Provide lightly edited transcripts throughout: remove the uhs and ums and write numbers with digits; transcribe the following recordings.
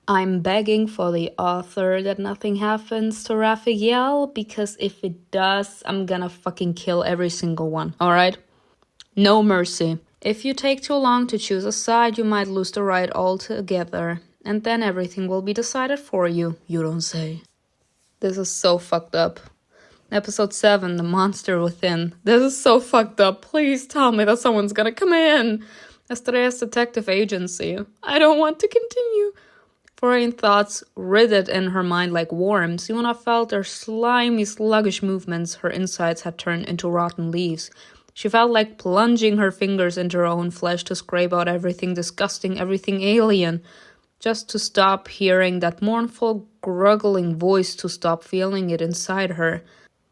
I'm begging for the author that nothing happens to Raphael, because if it does, I'm gonna fucking kill every single one, alright? No mercy. If you take too long to choose a side, you might lose the right altogether, and then everything will be decided for you. You don't say. This is so fucked up. Episode 7, The Monster Within. This is so fucked up. Please tell me that someone's gonna come in. Astrea's detective agency. I don't want to continue. Foreign thoughts writhed in her mind like worms. Simona felt her slimy, sluggish movements. Her insides had turned into rotten leaves. She felt like plunging her fingers into her own flesh to scrape out everything disgusting, everything alien, just to stop hearing that mournful, gurgling voice, to stop feeling it inside her.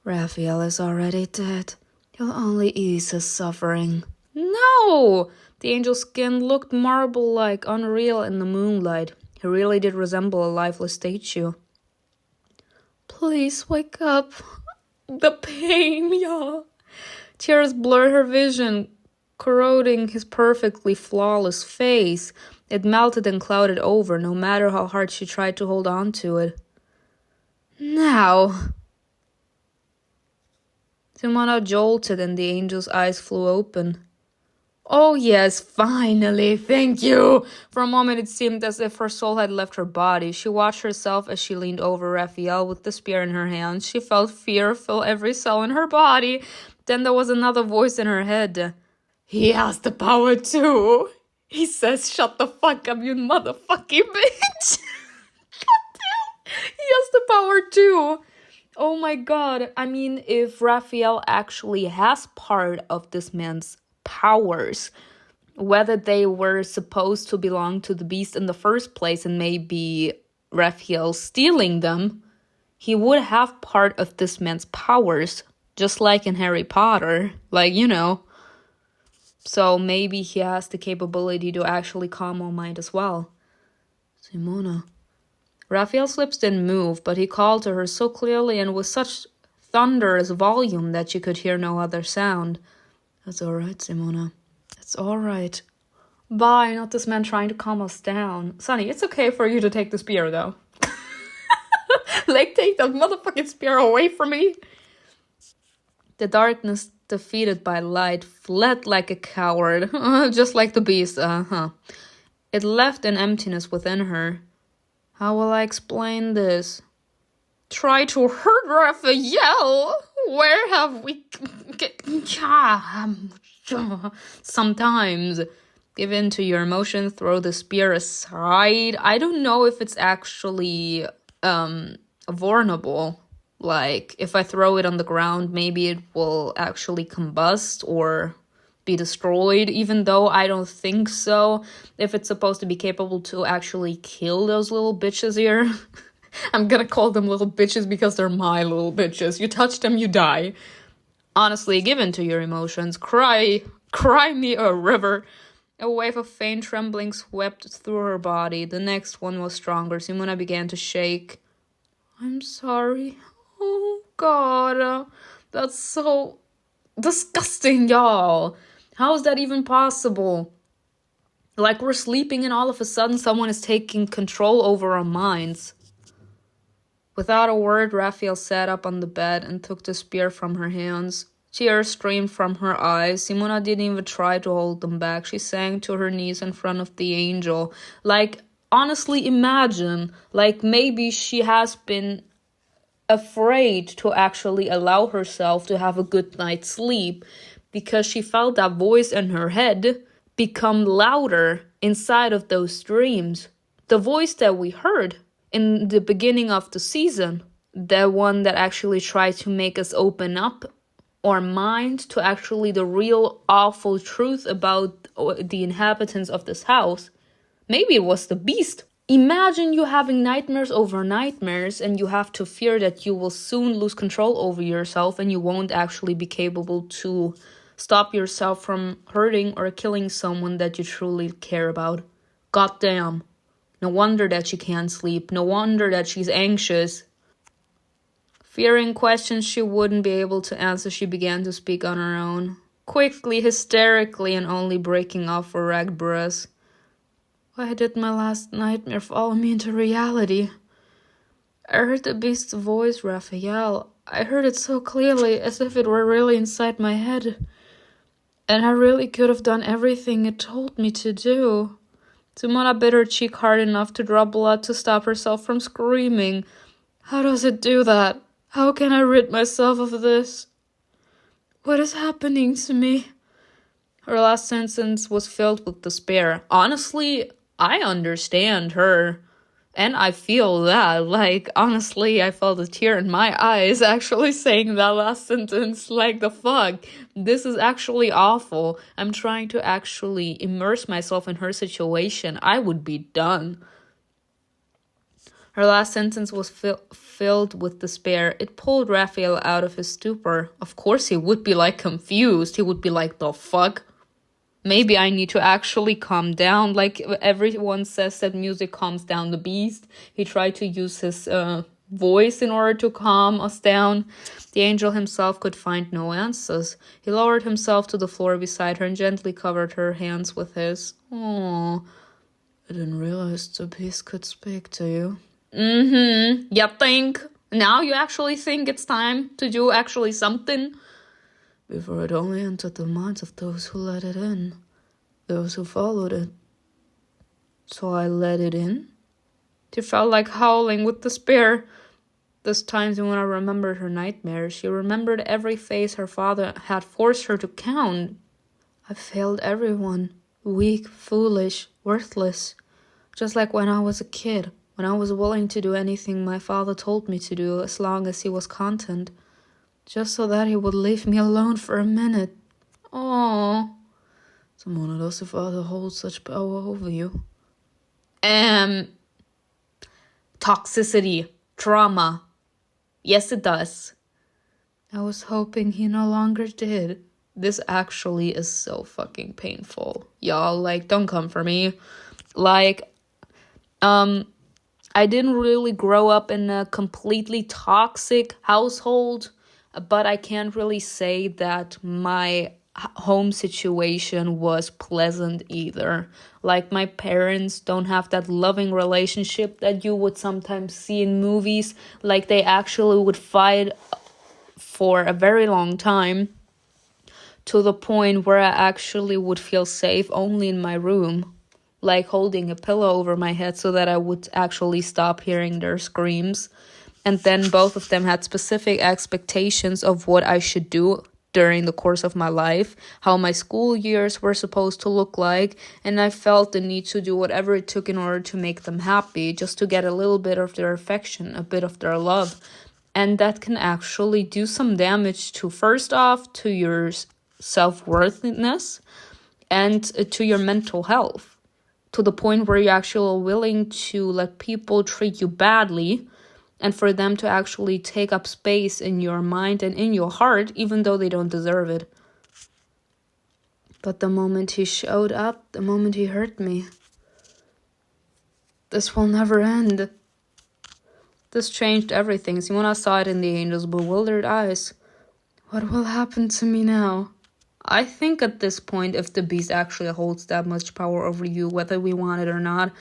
Raphael is already dead. You'll only ease his suffering. No! The angel's skin looked marble-like, unreal in the moonlight. He really did resemble a lifeless statue. Please wake up. The pain, y'all. Tears blurred her vision, corroding his perfectly flawless face. It melted and clouded over, no matter how hard she tried to hold on to it. Now. Simona jolted and the angel's eyes flew open. Oh yes, finally, thank you! For a moment it seemed as if her soul had left her body. She watched herself as she leaned over Raphael with the spear in her hands. She felt fear fill every cell in her body. Then there was another voice in her head. He has the power too. He says, shut the fuck up, you motherfucking bitch. Goddamn. He has the power too. Oh my god. I mean, if Raphael actually has part of this man's powers, whether they were supposed to belong to the beast in the first place and maybe Raphael stealing them, he would have part of this man's powers, just like in Harry Potter, like, you know. So maybe he has the capability to actually calm our mind as well. Simona. Raphael's lips didn't move, but he called to her so clearly and with such thunderous volume that she could hear no other sound. That's alright, Simona. It's alright. Bye, not this man trying to calm us down. Sonny, it's okay for you to take the spear, though. Like, take that motherfucking spear away from me. The darkness, defeated by light, fled like a coward. Just like the beast, It left an emptiness within her. How will I explain this? Try to hurt Raphael? Where have we... Sometimes. Give in to your emotions, throw the spear aside. I don't know if it's actually vulnerable. Like, if I throw it on the ground, maybe it will actually combust or be destroyed, even though I don't think so. If it's supposed to be capable to actually kill those little bitches here. I'm gonna call them little bitches because they're my little bitches. You touch them, you die. Honestly, give in to your emotions. Cry me a river. A wave of faint trembling swept through her body. The next one was stronger. Simona began to shake. I'm sorry. Oh, God. That's so disgusting, y'all. How is that even possible? Like, we're sleeping and all of a sudden someone is taking control over our minds. Without a word, Raphael sat up on the bed and took the spear from her hands. Tears streamed from her eyes. Simona didn't even try to hold them back. She sank to her knees in front of the angel. Like, honestly, imagine, like, maybe she has been afraid to actually allow herself to have a good night's sleep because she felt that voice in her head become louder inside of those dreams. The voice that we heard in the beginning of the season, the one that actually tried to make us open up our mind to actually the real awful truth about the inhabitants of this house. Maybe it was the beast. Imagine you having nightmares over nightmares and you have to fear that you will soon lose control over yourself and you won't actually be capable to stop yourself from hurting or killing someone that you truly care about. Goddamn. No wonder that she can't sleep. No wonder that she's anxious. Fearing questions she wouldn't be able to answer, she began to speak on her own. Quickly, hysterically, and only breaking off her ragged breaths. Why did my last nightmare follow me into reality? I heard the beast's voice, Raphael. I heard it so clearly, as if it were really inside my head. And I really could have done everything it told me to do. Simona bit her cheek hard enough to draw blood to stop herself from screaming. How does it do that? How can I rid myself of this? What is happening to me? Her last sentence was filled with despair. Honestly, I understand her. And I feel that. Like, honestly, I felt a tear in my eyes actually saying that last sentence. Like, the fuck? This is actually awful. I'm trying to actually immerse myself in her situation. I would be done. Her last sentence was filled with despair. It pulled Raphael out of his stupor. Of course he would be, like, confused. He would be like, the fuck? Maybe I need to actually calm down. Like everyone says that music calms down the beast. He tried to use his voice in order to calm us down. The angel himself could find no answers. He lowered himself to the floor beside her and gently covered her hands with his. Oh, I didn't realize the beast could speak to you. You think? Now you actually think it's time to do actually something? Before it only entered the minds of those who let it in, those who followed it. So I let it in? She felt like howling with despair. This time when I remembered her nightmares, she remembered every face her father had forced her to count. I failed everyone. Weak, foolish, worthless. Just like when I was a kid, when I was willing to do anything my father told me to do as long as he was content. Just so that he would leave me alone for a minute. Oh, Simona, does the father hold such power over you? Toxicity, trauma. Yes, it does. I was hoping he no longer did. This actually is so fucking painful. Y'all, like, don't come for me. Like, I didn't really grow up in a completely toxic household. But I can't really say that my home situation was pleasant either. Like, my parents don't have that loving relationship that you would sometimes see in movies. Like, they actually would fight for a very long time, to the point where I actually would feel safe only in my room. Like, holding a pillow over my head so that I would actually stop hearing their screams. And then both of them had specific expectations of what I should do during the course of my life, how my school years were supposed to look like, and I felt the need to do whatever it took in order to make them happy, just to get a little bit of their affection, a bit of their love. And that can actually do some damage to, first off, to your self-worthiness and to your mental health, to the point where you're actually willing to let people treat you badly, and for them to actually take up space in your mind and in your heart, even though they don't deserve it. But the moment he showed up, the moment he hurt me, this will never end. This changed everything. Simona saw it in the angel's bewildered eyes. What will happen to me now? I think at this point, if the beast actually holds that much power over you, whether we want it or not,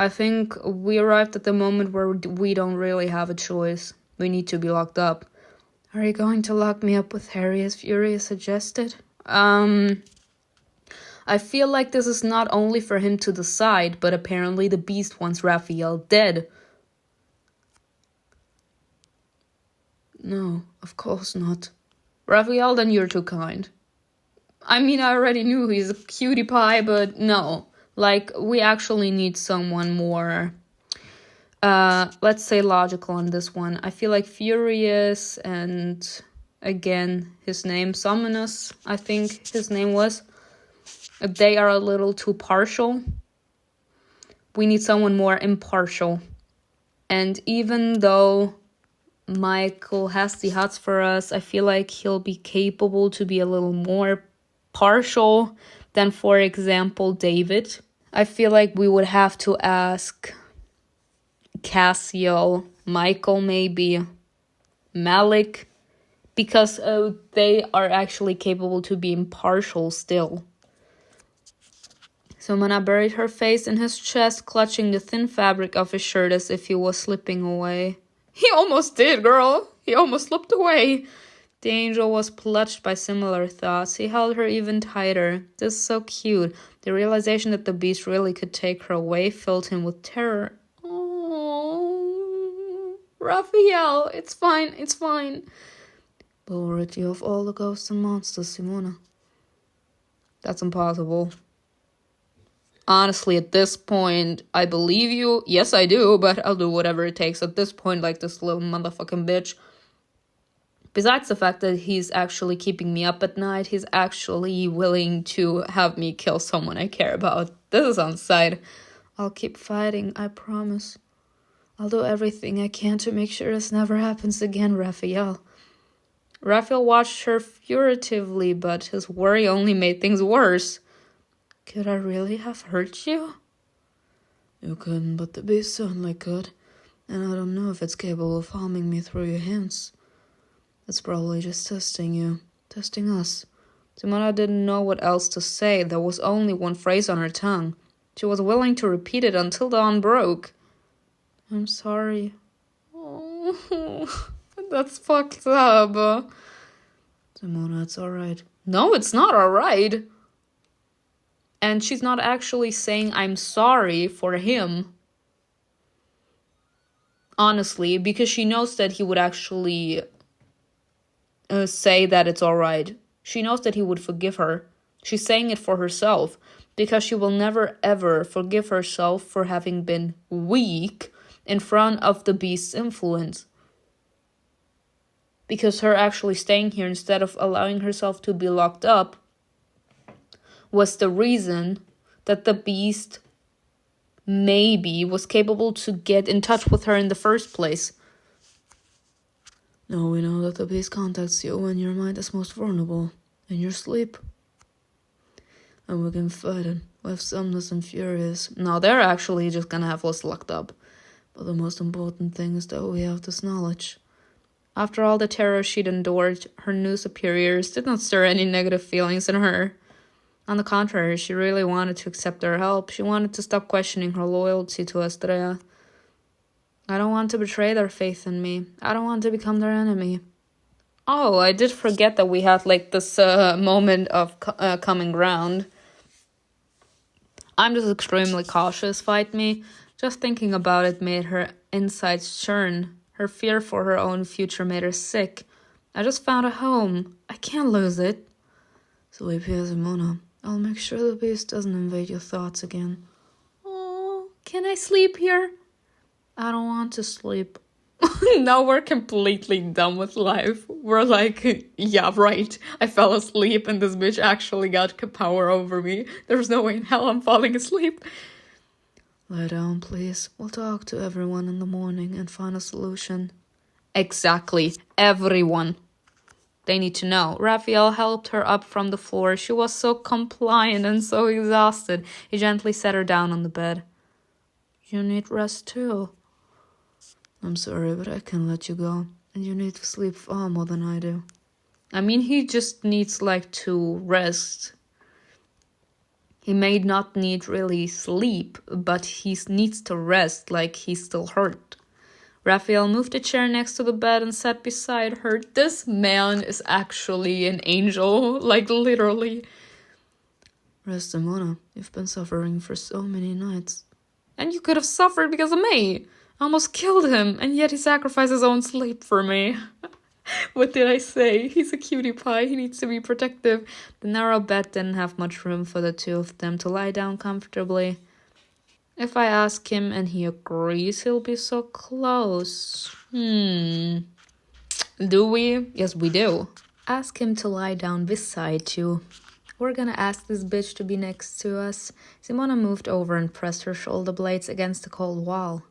I think we arrived at the moment where we don't really have a choice. We need to be locked up. Are you going to lock me up with Harry, as Fury suggested? I feel like this is not only for him to decide, but apparently the beast wants Raphael dead. No, of course not. Raphael, then you're too kind. I mean, I already knew he's a cutie pie, but no. Like, we actually need someone more, let's say, logical on this one. I feel like Furious and, again, his name, Summonus, I think his name was, they are a little too partial. We need someone more impartial. And even though MIKAEL has the hots for us, I feel like he'll be capable to be a little more partial than, for example, David. I feel like we would have to ask CASSIEL, MIKAEL maybe, Malik, because they are actually capable to be impartial still. Simona buried her face in his chest, clutching the thin fabric of his shirt as if he was slipping away. He almost did, girl. He almost slipped away. The angel was clutched by similar thoughts. He held her even tighter. This is so cute. The realization that the beast really could take her away filled him with terror. Oh, Raphael, it's fine, it's fine. But we'll rid you of all the ghosts and monsters, Simona. That's impossible. Honestly, at this point, I believe you. Yes, I do, but I'll do whatever it takes. At this point, like this little motherfucking bitch. Besides the fact that he's actually keeping me up at night, he's actually willing to have me kill someone I care about. This is on side. I'll keep fighting, I promise. I'll do everything I can to make sure this never happens again, Raphael. Raphael watched her furtively, but his worry only made things worse. Could I really have hurt you? You couldn't, but the beast certainly could. And I don't know if it's capable of harming me through your hands. It's probably just testing you. Testing us. Simona didn't know what else to say. There was only one phrase on her tongue. She was willing to repeat it until dawn broke. I'm sorry. Oh, that's fucked up. Simona, it's alright. No, it's not alright. And she's not actually saying I'm sorry for him. Honestly, because she knows that he would actually say that it's alright. She knows that he would forgive her. She's saying it for herself. Because she will never ever forgive herself for having been weak in front of the beast's influence. Because her actually staying here instead of allowing herself to be locked up was the reason that the beast maybe was capable to get in touch with her in the first place. Now we know that the beast contacts you when your mind is most vulnerable, in your sleep. And we can fight it. We have Somnus and Furious. Now they're actually just gonna have us locked up. But the most important thing is that we have this knowledge. After all the terror she'd endured, her new superiors did not stir any negative feelings in her. On the contrary, she really wanted to accept their help. She wanted to stop questioning her loyalty to Astrea. I don't want to betray their faith in me. I don't want to become their enemy. Oh, I did forget that we had like this moment of common ground. I'm just extremely cautious, fight me. Just thinking about it made her insides churn. Her fear for her own future made her sick. I just found a home. I can't lose it. Sleep here, Simona. I'll make sure the beast doesn't invade your thoughts again. Oh, can I sleep here? I don't want to sleep. Now we're completely done with life. We're like, yeah, right. I fell asleep and this bitch actually got power over me. There's no way in hell I'm falling asleep. Lie down, please. We'll talk to everyone in the morning and find a solution. Exactly. Everyone. They need to know. Raphael helped her up from the floor. She was so compliant and so exhausted. He gently set her down on the bed. You need rest too. I'm sorry, but I can't let you go. And you need to sleep far more than I do. I mean, he just needs, like, to rest. He may not need really sleep, but he needs to rest, like he's still hurt. Raphael moved a chair next to the bed and sat beside her. This man is actually an angel, like, literally. Rest, Simona. You've been suffering for so many nights. And you could have suffered because of me. I almost killed him, and yet he sacrificed his own sleep for me. What did I say? He's a cutie pie. He needs to be protective. The narrow bed didn't have much room for the two of them to lie down comfortably. If I ask him and he agrees, he'll be so close. Do we? Yes, we do. Ask him to lie down beside you. We're gonna ask this bitch to be next to us. Simona moved over and pressed her shoulder blades against the cold wall.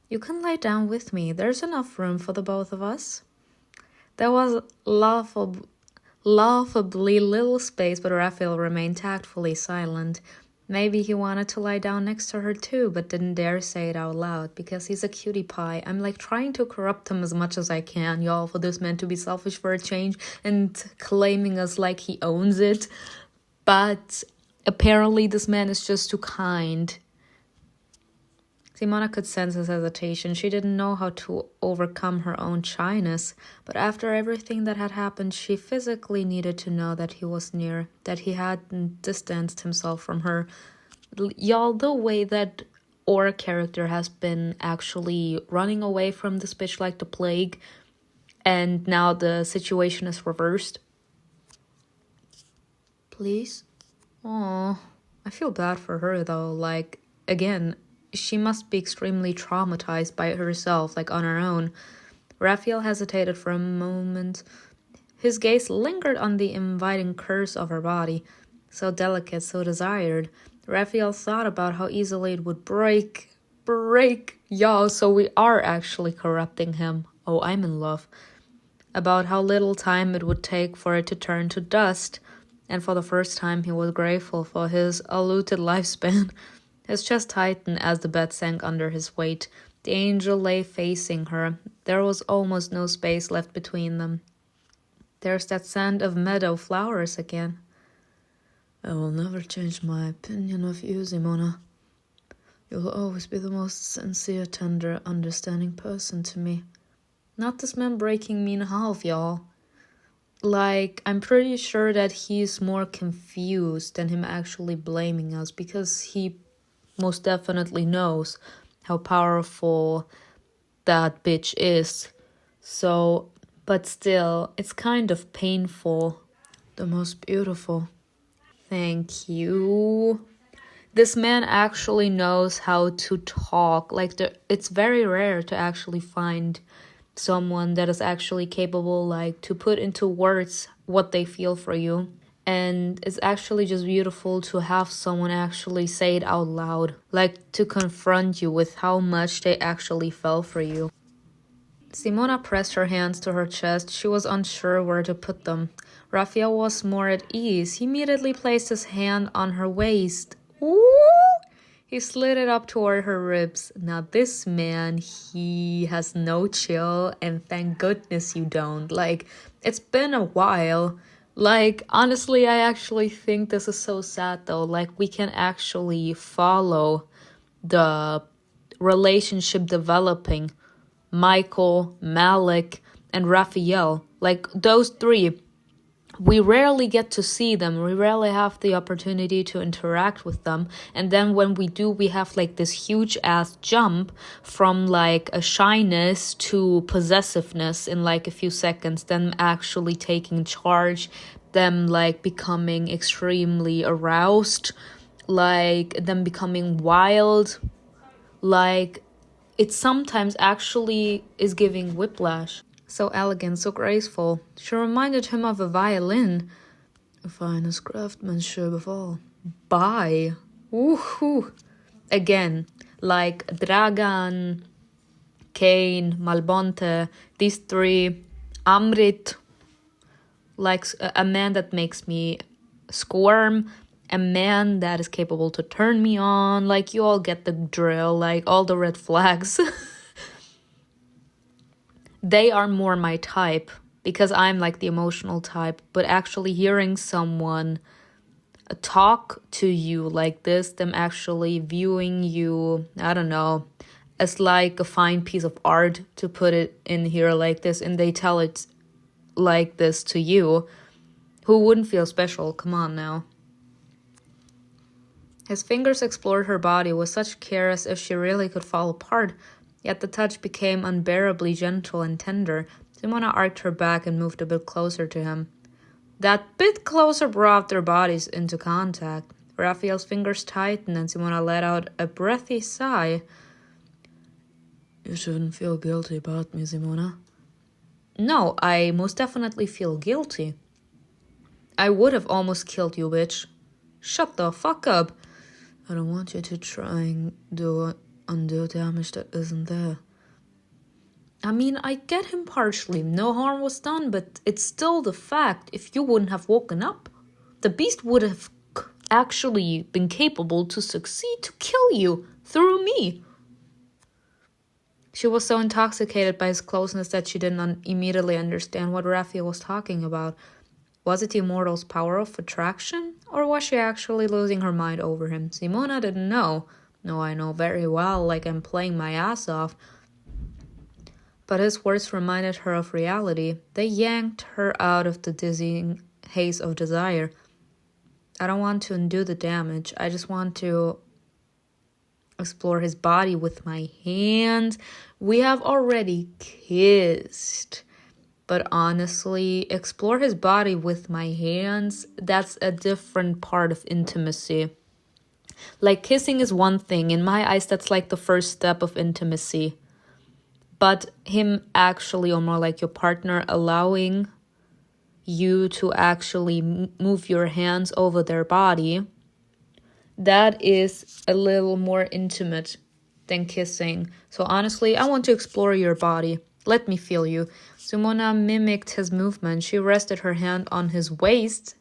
You can lie down with me. There's enough room for the both of us. There was laughably little space, but Raphael remained tactfully silent. Maybe he wanted to lie down next to her too, but didn't dare say it out loud, because he's a cutie pie. I'm like trying to corrupt him as much as I can, y'all, for this man to be selfish for a change and claiming us like he owns it. But Apparently, this man is just too kind. Simona could sense his hesitation. She didn't know how to overcome her own shyness, but after everything that had happened, she physically needed to know that he was near, that he hadn't distanced himself from her. Y'all, the way that our character has been actually running away from this bitch like the plague, and now the situation is reversed. Please? Oh, I feel bad for her though. Like, again, she must be extremely traumatized by herself, like on her own. Raphael hesitated for a moment. His gaze lingered on the inviting curves of her body, so delicate, so desired. Raphael thought about how easily it would break. Y'all, so we are actually corrupting him. Oh, I'm in love. About how little time it would take for it to turn to dust. And for the first time, he was grateful for his allotted lifespan. His chest tightened as the bed sank under his weight. The angel lay facing her. There was almost no space left between them. There's that scent of meadow flowers again. I will never change my opinion of you, Simona. You'll always be the most sincere, tender, understanding person to me. Not this man breaking me in half, y'all. Like, I'm pretty sure that he's more confused than him actually blaming us, because he most definitely knows how powerful that bitch is. So, but still, it's kind of painful. The most beautiful. Thank you. This man actually knows how to talk. Like, it's very rare to actually find someone that is actually capable, like, to put into words what they feel for you. And it's actually just beautiful to have someone actually say it out loud, like to confront you with how much they actually felt for you. Simona pressed her hands to her chest. She was unsure where to put them. Raphael was more at ease. He immediately placed his hand on her waist. Ooh! He slid it up toward her ribs. Now this man, he has no chill, and thank goodness you don't. Like, it's been a while. Like, honestly, I actually think this is so sad though. Like, we can actually follow the relationship developing. MIKAEL, Malik, and Raphael. Like, those three, we rarely get to see them. We rarely have the opportunity to interact with them. And then when we do, we have like this huge ass jump from like a shyness to possessiveness in like a few seconds. Them actually taking charge, them like becoming extremely aroused, like them becoming wild. Like, it sometimes actually is giving whiplash. So elegant, so graceful. She reminded him of a violin. The finest craftsmanship of all. Bye. Woohoo. Again, like Dragan, Kane, Malbonte, these three, Amrit, like a man that makes me squirm, a man that is capable to turn me on. Like, you all get the drill, like all the red flags. They are more my type, because I'm like the emotional type. But actually hearing someone talk to you like this, them actually viewing you, I don't know, as like a fine piece of art, to put it in here like this, and they tell it like this to you, who wouldn't feel special? Come on now. His fingers explored her body with such care, as if she really could fall apart. Yet the touch became unbearably gentle and tender. Simona arched her back and moved a bit closer to him. That bit closer brought their bodies into contact. Raphael's fingers tightened, and Simona let out a breathy sigh. You shouldn't feel guilty about me, Simona. No, I most definitely feel guilty. I would have almost killed you, bitch. Shut the fuck up. I don't want you to try and undo damage that isn't there. I mean, I get him partially. No harm was done, but it's still the fact. If you wouldn't have woken up, the beast would have actually been capable to succeed to kill you through me. She was so intoxicated by his closeness that she didn't immediately understand what Raphael was talking about. Was it the immortal's power of attraction? Or was she actually losing her mind over him? Simona didn't know. No, I know very well, like I'm playing my ass off. But his words reminded her of reality. They yanked her out of the dizzying haze of desire. I don't want to undo the damage. I just want to explore his body with my hands. We have already kissed. But honestly, explore his body with my hands, that's a different part of intimacy. Like, kissing is one thing. In my eyes, that's like the first step of intimacy. But him actually, or more like your partner, allowing you to actually move your hands over their body, that is a little more intimate than kissing. So honestly, I want to explore your body. Let me feel you. Simona mimicked his movement. She rested her hand on his waist.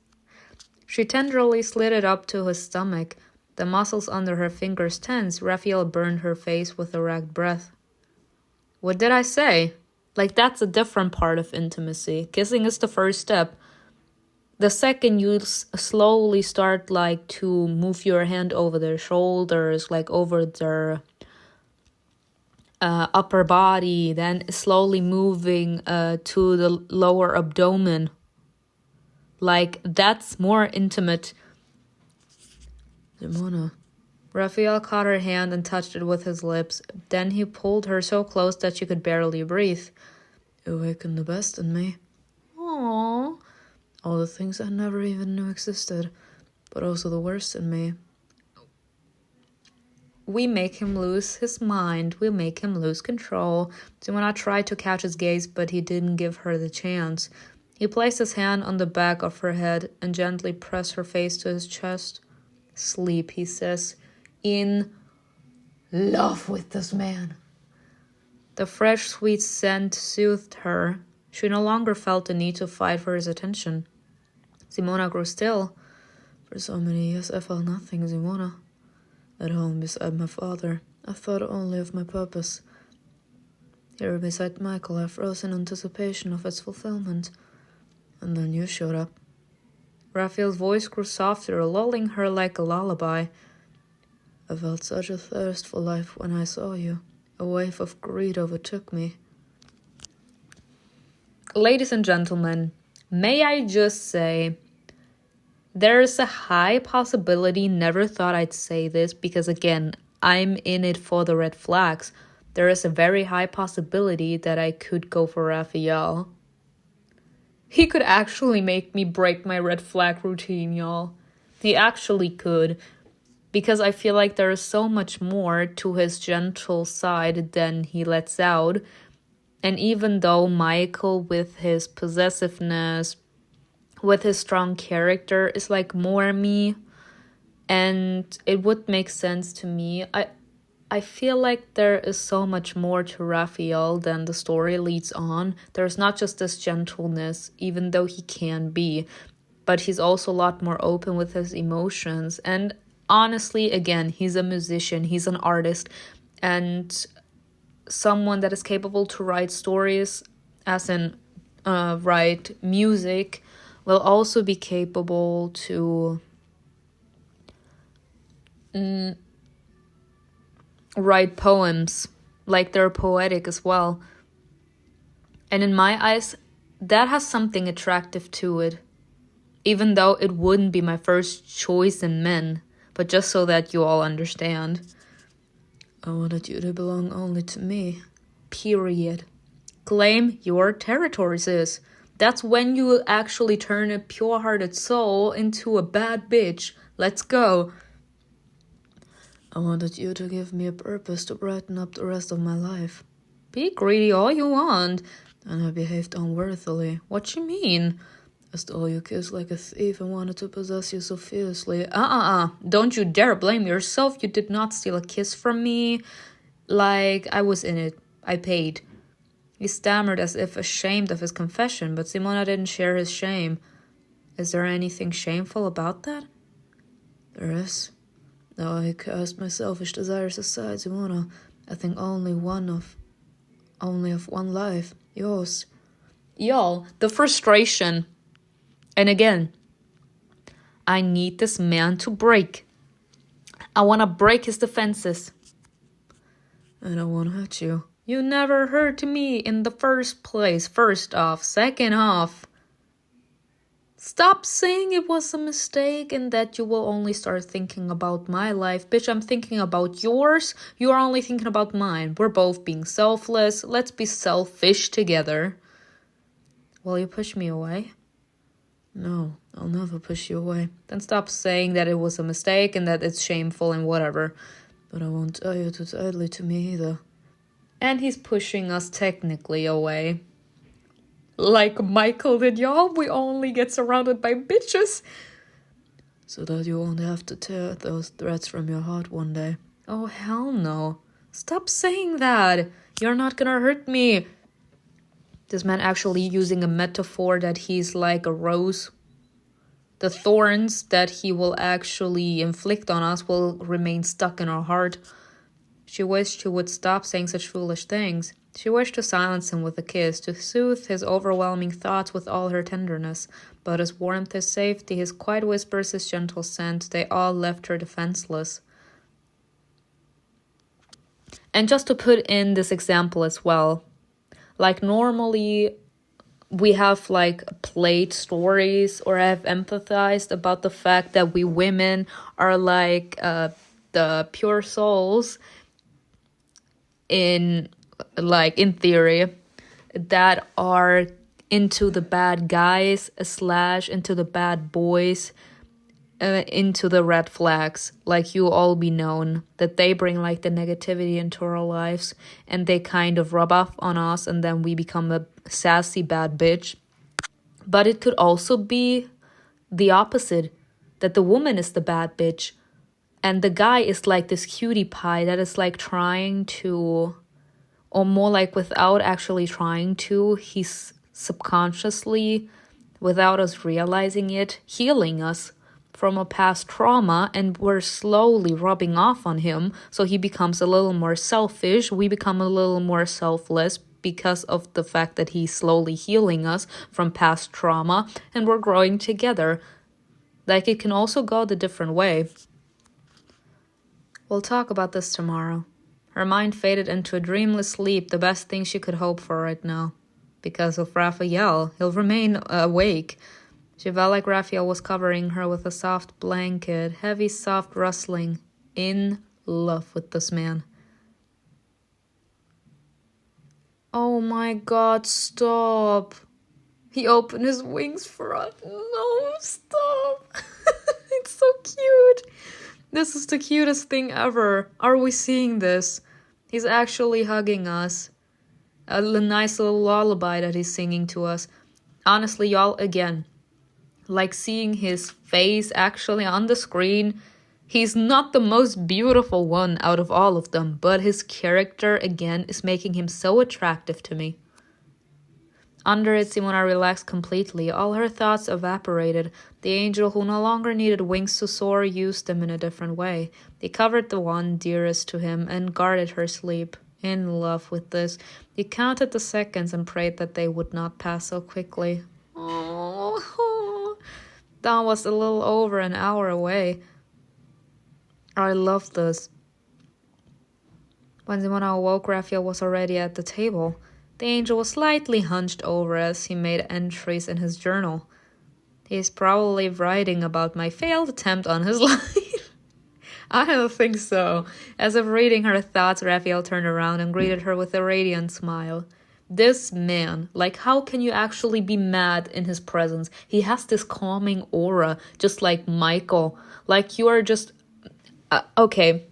She tenderly slid it up to his stomach. The muscles under her fingers tense. Raphael burned her face with a ragged breath. What did I say? Like, that's a different part of intimacy. Kissing is the first step. The second you slowly start like to move your hand over their shoulders, like over their upper body, then slowly moving to the lower abdomen. Like, that's more intimate. Simona. Raphael caught her hand and touched it with his lips. Then he pulled her so close that she could barely breathe. You awakened the best in me. Aww. All the things I never even knew existed, but also the worst in me. We make him lose his mind. We make him lose control. Simona tried to catch his gaze, but he didn't give her the chance. He placed his hand on the back of her head and gently pressed her face to his chest. Sleep, he says. In love with this man. The fresh, sweet scent soothed her. She no longer felt the need to fight for his attention. Simona grew still. For so many years I felt nothing, Simona. At home beside my father, I thought only of my purpose. Here beside MIKAEL, I froze in anticipation of its fulfillment. And then you showed up. Raphael's voice grew softer, lulling her like a lullaby. I felt such a thirst for life when I saw you. A wave of greed overtook me. Ladies and gentlemen, may I just say, there is a high possibility, never thought I'd say this, because again, I'm in it for the red flags. There is a very high possibility that I could go for Raphael. He could actually make me break my red flag routine, y'all. He actually could. Because I feel like there is so much more to his gentle side than he lets out. And even though MIKAEL, with his possessiveness, with his strong character, is like more me, and it would make sense to me, I feel like there is so much more to Raphael than the story leads on. There's not just this gentleness, even though he can be, but he's also a lot more open with his emotions. And honestly, again, he's a musician, he's an artist, and someone that is capable to write stories, as in write music, will also be capable to write poems. Like, they're poetic as well. And in my eyes, that has something attractive to it. Even though it wouldn't be my first choice in men. But just so that you all understand. I wanted you to belong only to me. Period. Claim your territory, sis. That's when you actually turn a pure-hearted soul into a bad bitch. Let's go. I wanted you to give me a purpose to brighten up the rest of my life. Be greedy all you want. And I behaved unworthily. What you mean? I stole your kiss like a thief and wanted to possess you so fiercely. Don't you dare blame yourself. You did not steal a kiss from me. Like, I was in it. I paid. He stammered as if ashamed of his confession, but Simona didn't share his shame. Is there anything shameful about that? There is. Now I cast my selfish desires aside, Simona. I think only of one life. Yours. Y'all, the frustration. And again, I need this man to break. I want to break his defenses. I don't want to hurt you. You never hurt me in the first place. First off. Second off. Stop saying it was a mistake and that you will only start thinking about my life. Bitch, I'm thinking about yours. You are only thinking about mine. We're both being selfless. Let's be selfish together. Will you push me away? No, I'll never push you away. Then stop saying that it was a mistake and that it's shameful and whatever. But I won't tell you too tightly to me either. And he's pushing us technically away. Like MIKAEL did, y'all. We only get surrounded by bitches. So that you won't have to tear those threads from your heart one day. Oh, hell no. Stop saying that. You're not gonna hurt me. This man actually using a metaphor that he's like a rose. The thorns that he will actually inflict on us will remain stuck in our heart. She wished he would stop saying such foolish things. She wished to silence him with a kiss, to soothe his overwhelming thoughts with all her tenderness. But his warmth, his safety, his quiet whispers, his gentle scent, they all left her defenseless. And just to put in this example as well, like normally we have like played stories or have empathized about the fact that we women are like the pure souls in theory that are into the bad guys / into the bad boys, into the red flags. Like you all be known that they bring like the negativity into our lives and they kind of rub off on us and then we become a sassy bad bitch. But it could also be the opposite, that the woman is the bad bitch and the guy is like this cutie pie that is like trying to, or more like without actually trying to, he's subconsciously, without us realizing it, healing us from a past trauma, and we're slowly rubbing off on him, so he becomes a little more selfish, we become a little more selfless because of the fact that he's slowly healing us from past trauma, and we're growing together. Like, it can also go the different way. We'll talk about this tomorrow. Her mind faded into a dreamless sleep, the best thing she could hope for right now. Because of Raphael, he'll remain awake. She felt like Raphael was covering her with a soft blanket, heavy, soft rustling. In love with this man. Oh my god, stop. He opened his wings for us. No, stop. It's so cute. This is the cutest thing ever. Are we seeing this? He's actually hugging us. A nice little lullaby that he's singing to us. Honestly, y'all, again, like seeing his face actually on the screen. He's not the most beautiful one out of all of them, but his character, again, is making him so attractive to me. Under it, Simona relaxed completely. All her thoughts evaporated. The angel who no longer needed wings to soar used them in a different way. He covered the one dearest to him and guarded her sleep. In love with this, he counted the seconds and prayed that they would not pass so quickly. Oh, that was a little over an hour away. I love this. When Simona awoke, Raphael was already at the table. The angel was slightly hunched over as he made entries in his journal. He's probably writing about my failed attempt on his life. I don't think so. As if reading her thoughts, Raphael turned around and greeted her with a radiant smile. This man, like, how can you actually be mad in his presence? He has this calming aura, just like MIKAEL. Like, you are just... okay,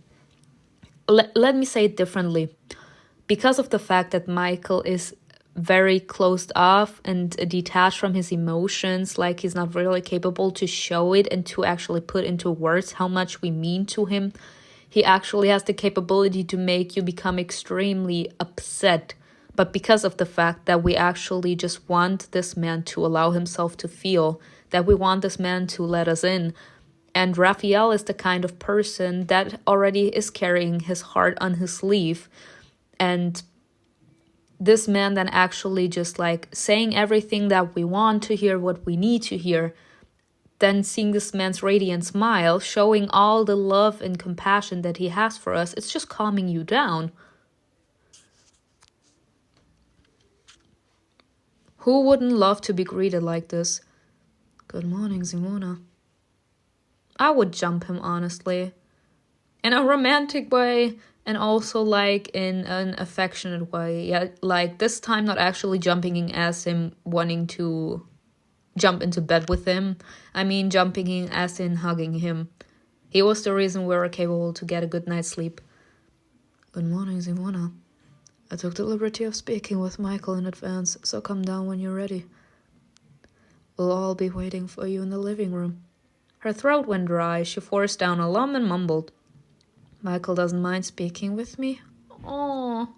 let me say it differently. Because of the fact that MIKAEL is very closed off and detached from his emotions, like he's not really capable to show it and to actually put into words how much we mean to him, he actually has the capability to make you become extremely upset. But because of the fact that we actually just want this man to allow himself to feel, that we want this man to let us in, and Raphael is the kind of person that already is carrying his heart on his sleeve. And this man then actually just like saying everything that we want to hear, what we need to hear, then seeing this man's radiant smile, showing all the love and compassion that he has for us, it's just calming you down. Who wouldn't love to be greeted like this? Good morning, Simona. I would jump him, honestly. In a romantic way, and also like in an affectionate way. Yeah, like this time not actually jumping as him wanting to jump into bed with him. I mean jumping in as in hugging him. He was the reason we were capable to get a good night's sleep. Good morning, Simona. I took the liberty of speaking with MIKAEL in advance, so come down when you're ready. We'll all be waiting for you in the living room. Her throat went dry. She forced down a lump and mumbled. MIKAEL doesn't mind speaking with me. Oh.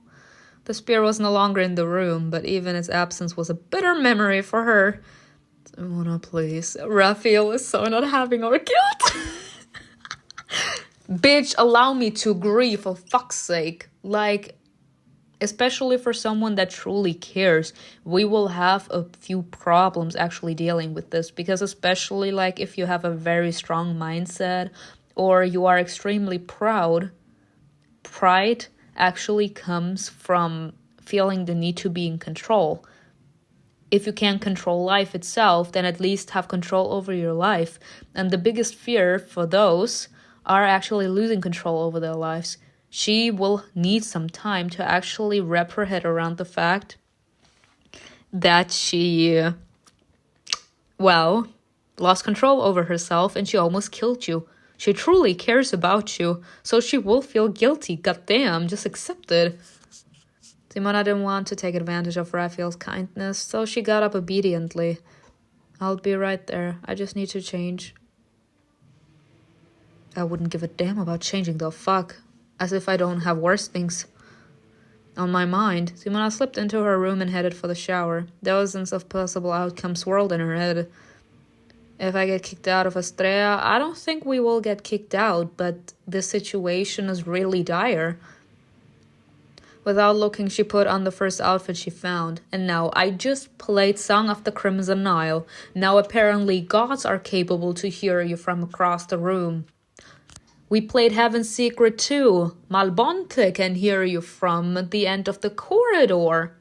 The spear was no longer in the room, but even its absence was a bitter memory for her. Simona, please. RAPHAEL is so not having our guilt. Bitch, allow me to grieve, for fuck's sake. Like, especially for someone that truly cares, we will have a few problems actually dealing with this, because especially like if you have a very strong mindset or you are extremely proud, pride actually comes from feeling the need to be in control. If you can't control life itself, then at least have control over your life. And the biggest fear for those are actually losing control over their lives. She will need some time to actually wrap her head around the fact that she, well, lost control over herself and she almost killed you. She truly cares about you, so she will feel guilty. Goddamn, just accept it. Simona didn't want to take advantage of RAPHAEL's kindness, so she got up obediently. I'll be right there. I just need to change. I wouldn't give a damn about changing the fuck. As if I don't have worse things on my mind. Simona slipped into her room and headed for the shower. Dozens of possible outcomes swirled in her head. If I get kicked out of Astrea, I don't think we will get kicked out, but the situation is really dire. Without looking, she put on the first outfit she found. And now, I just played Song of the Crimson Nile. Now apparently gods are capable to hear you from across the room. We played Heaven's Secret too. Malbonte can hear you from the end of the corridor.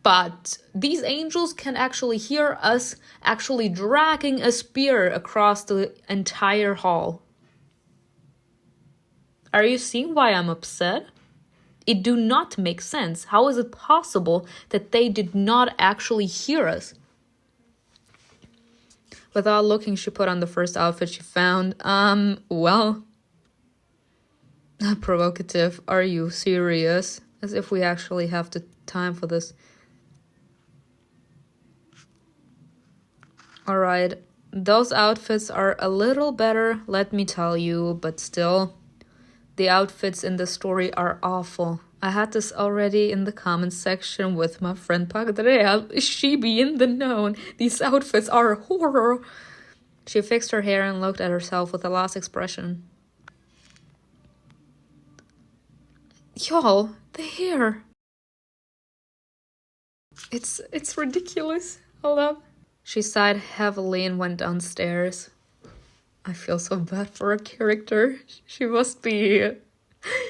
But these angels can actually hear us actually dragging a spear across the entire hall. Are you seeing why I'm upset? It do not make sense. How is it possible that they did not actually hear us? Without looking, she put on the first outfit she found. Well, provocative. Are you serious? As if we actually have the time for this. Alright, those outfits are a little better, let me tell you, but still, the outfits in the story are awful. I had this already in the comments section with my friend Astrea. She be in the know. These outfits are a horror. She fixed her hair and looked at herself with a lost expression. Y'all, the hair. It's ridiculous. Hold up. She sighed heavily and went downstairs. I feel so bad for her character. She must be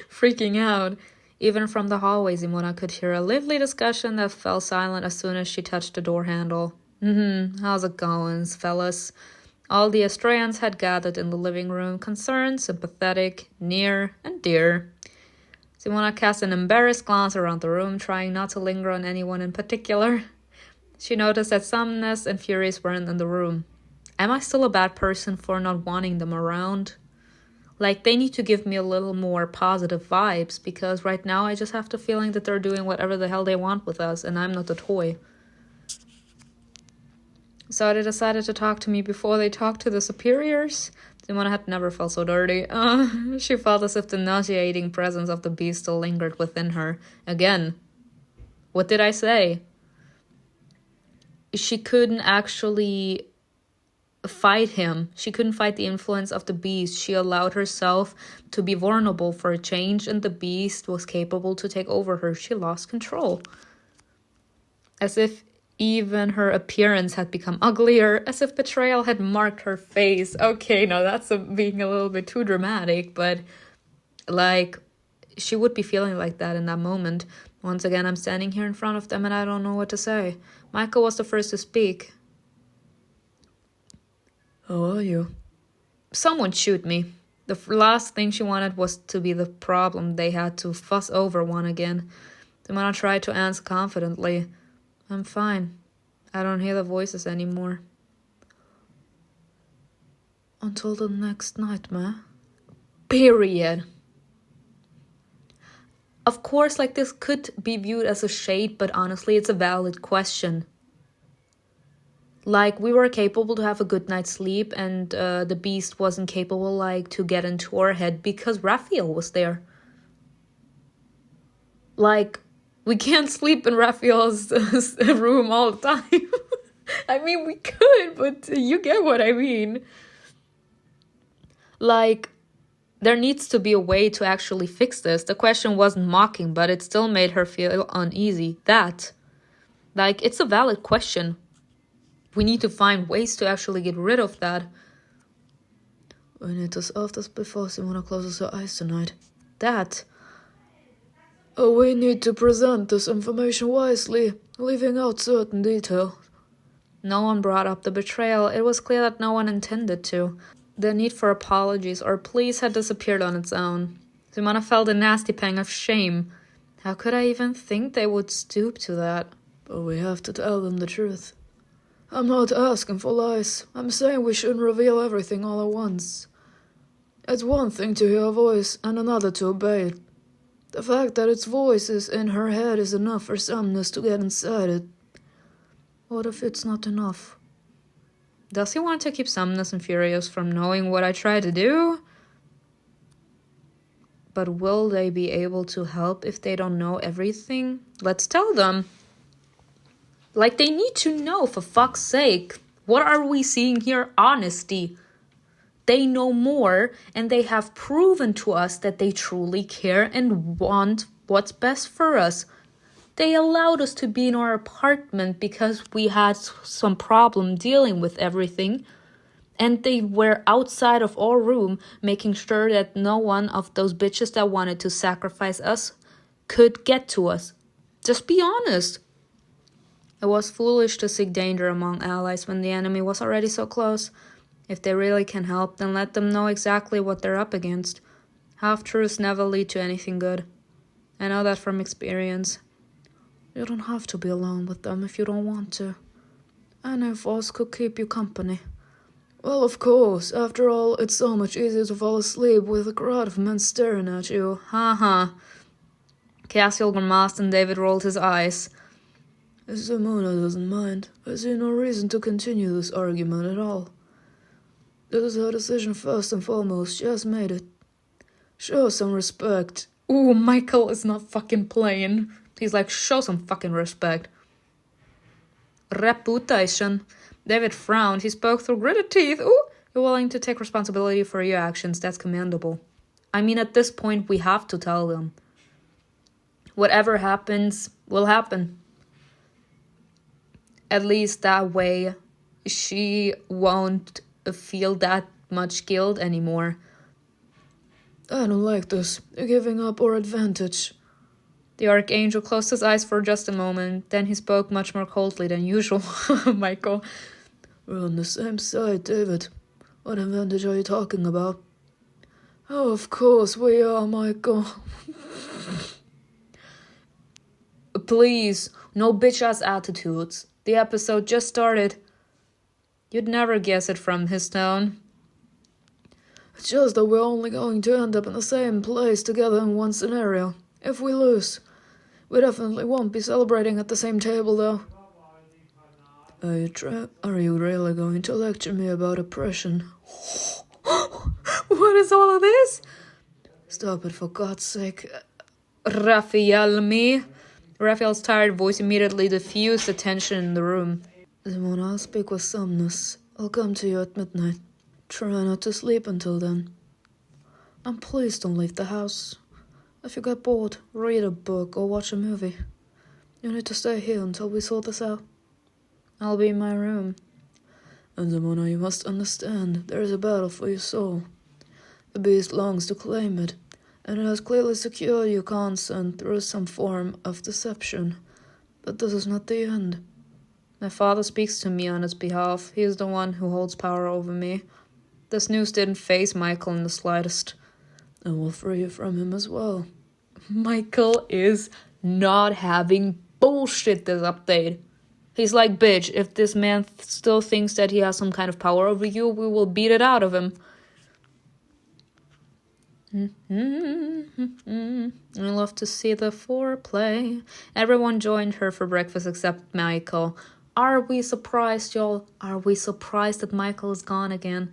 freaking out. Even from the hallway, Simona could hear a lively discussion that fell silent as soon as she touched the door handle. How's it going, fellas? All the Astreans had gathered in the living room, concerned, sympathetic, near, and dear. Simona cast an embarrassed glance around the room, trying not to linger on anyone in particular. She noticed that Somnus and Furies weren't in the room. Am I still a bad person for not wanting them around? Like, they need to give me a little more positive vibes, because right now I just have the feeling that they're doing whatever the hell they want with us, and I'm not a toy. So they decided to talk to me before they talked to the superiors? Simona had never felt so dirty. She felt as if the nauseating presence of the beast still lingered within her. Again, what did I say? She couldn't actually fight him. She couldn't fight the influence of the beast. She allowed herself to be vulnerable for a change, and the beast was capable to take over her. She lost control. As if even her appearance had become uglier, as if betrayal had marked her face. Okay, now that's being a little bit too dramatic, but like, she would be feeling like that in that moment. Once again, I'm standing here in front of them and I don't know what to say. MIKAEL was the first to speak. How are you? Someone shoot me. The last thing she wanted was to be the problem they had to fuss over one again. Simona tried to answer confidently. I'm fine. I don't hear the voices anymore. Until the next nightmare. Period. Of course, like, this could be viewed as a shade, but honestly, it's a valid question. Like, we were capable to have a good night's sleep, and the beast wasn't capable, like, to get into our head because RAPHAEL was there. Like, we can't sleep in RAPHAEL's room all the time. I mean, we could, but you get what I mean. Like, there needs to be a way to actually fix this. The question wasn't mocking, but it still made her feel uneasy. Like, it's a valid question. We need to find ways to actually get rid of that. We need to solve this before Simona closes her eyes tonight. We need to present this information wisely, leaving out certain details. No one brought up the betrayal. It was clear that no one intended to. The need for apologies or pleas had disappeared on its own. Simona felt a nasty pang of shame. How could I even think they would stoop to that? But we have to tell them the truth. I'm not asking for lies. I'm saying we shouldn't reveal everything all at once. It's one thing to hear a voice and another to obey it. The fact that its voice is in her head is enough for Samnus to get inside it. What if it's not enough? Does he want to keep Samnus and Furious from knowing what I try to do? But will they be able to help if they don't know everything? Let's tell them. Like, they need to know, for fuck's sake. What are we seeing here? Honesty. They know more, and they have proven to us that they truly care and want what's best for us. They allowed us to be in our apartment because we had some problem dealing with everything. And they were outside of our room, making sure that no one of those bitches that wanted to sacrifice us could get to us. Just be honest. It was foolish to seek danger among allies when the enemy was already so close. If they really can help, then let them know exactly what they're up against. Half-truths never lead to anything good. I know that from experience. You don't have to be alone with them if you don't want to. Any of us could keep you company. Well, of course. After all, it's so much easier to fall asleep with a crowd of men staring at you. Ha. CASSIEL grimaced and David rolled his eyes. If Simona doesn't mind, I see no reason to continue this argument at all. This is her decision first and foremost. She has made it. Show some respect. Ooh, MIKAEL is not fucking playing. He's like, show some fucking respect. Reputation. David frowned. He spoke through gritted teeth. Ooh, you're willing to take responsibility for your actions. That's commendable. I mean, at this point, we have to tell them. Whatever happens, will happen. At least that way, she won't feel that much guilt anymore. I don't like this. You're giving up our advantage. The Archangel closed his eyes for just a moment. Then he spoke much more coldly than usual. MIKAEL. We're on the same side, David. What advantage are you talking about? Oh, of course we are, MIKAEL. Please, no bitch-ass attitudes. The episode just started. You'd never guess it from his tone. It's just that we're only going to end up in the same place together in one scenario. If we lose, we definitely won't be celebrating at the same table, though. Are you really going to lecture me about oppression? What is all of this? Stop it, for God's sake. RAPHAEL, me? RAPHAEL's tired voice immediately diffused the tension in the room. Simona, I'll speak with Samnus. I'll come to you at midnight. Try not to sleep until then. And please don't leave the house. If you get bored, read a book or watch a movie. You need to stay here until we sort this out. I'll be in my room. And Simona, you must understand, there is a battle for your soul. The beast longs to claim it, and it has clearly secured your consent through some form of deception. But this is not the end. My father speaks to me on its behalf. He is the one who holds power over me. This news didn't faze Michael in the slightest. And we'll free you from him as well. Michael is not having bullshit this update. He's like, bitch, if this man still thinks that he has some kind of power over you, we will beat it out of him. I love to see the foreplay. Everyone joined her for breakfast except Michael. Are we surprised, y'all? Are we surprised that Michael is gone again?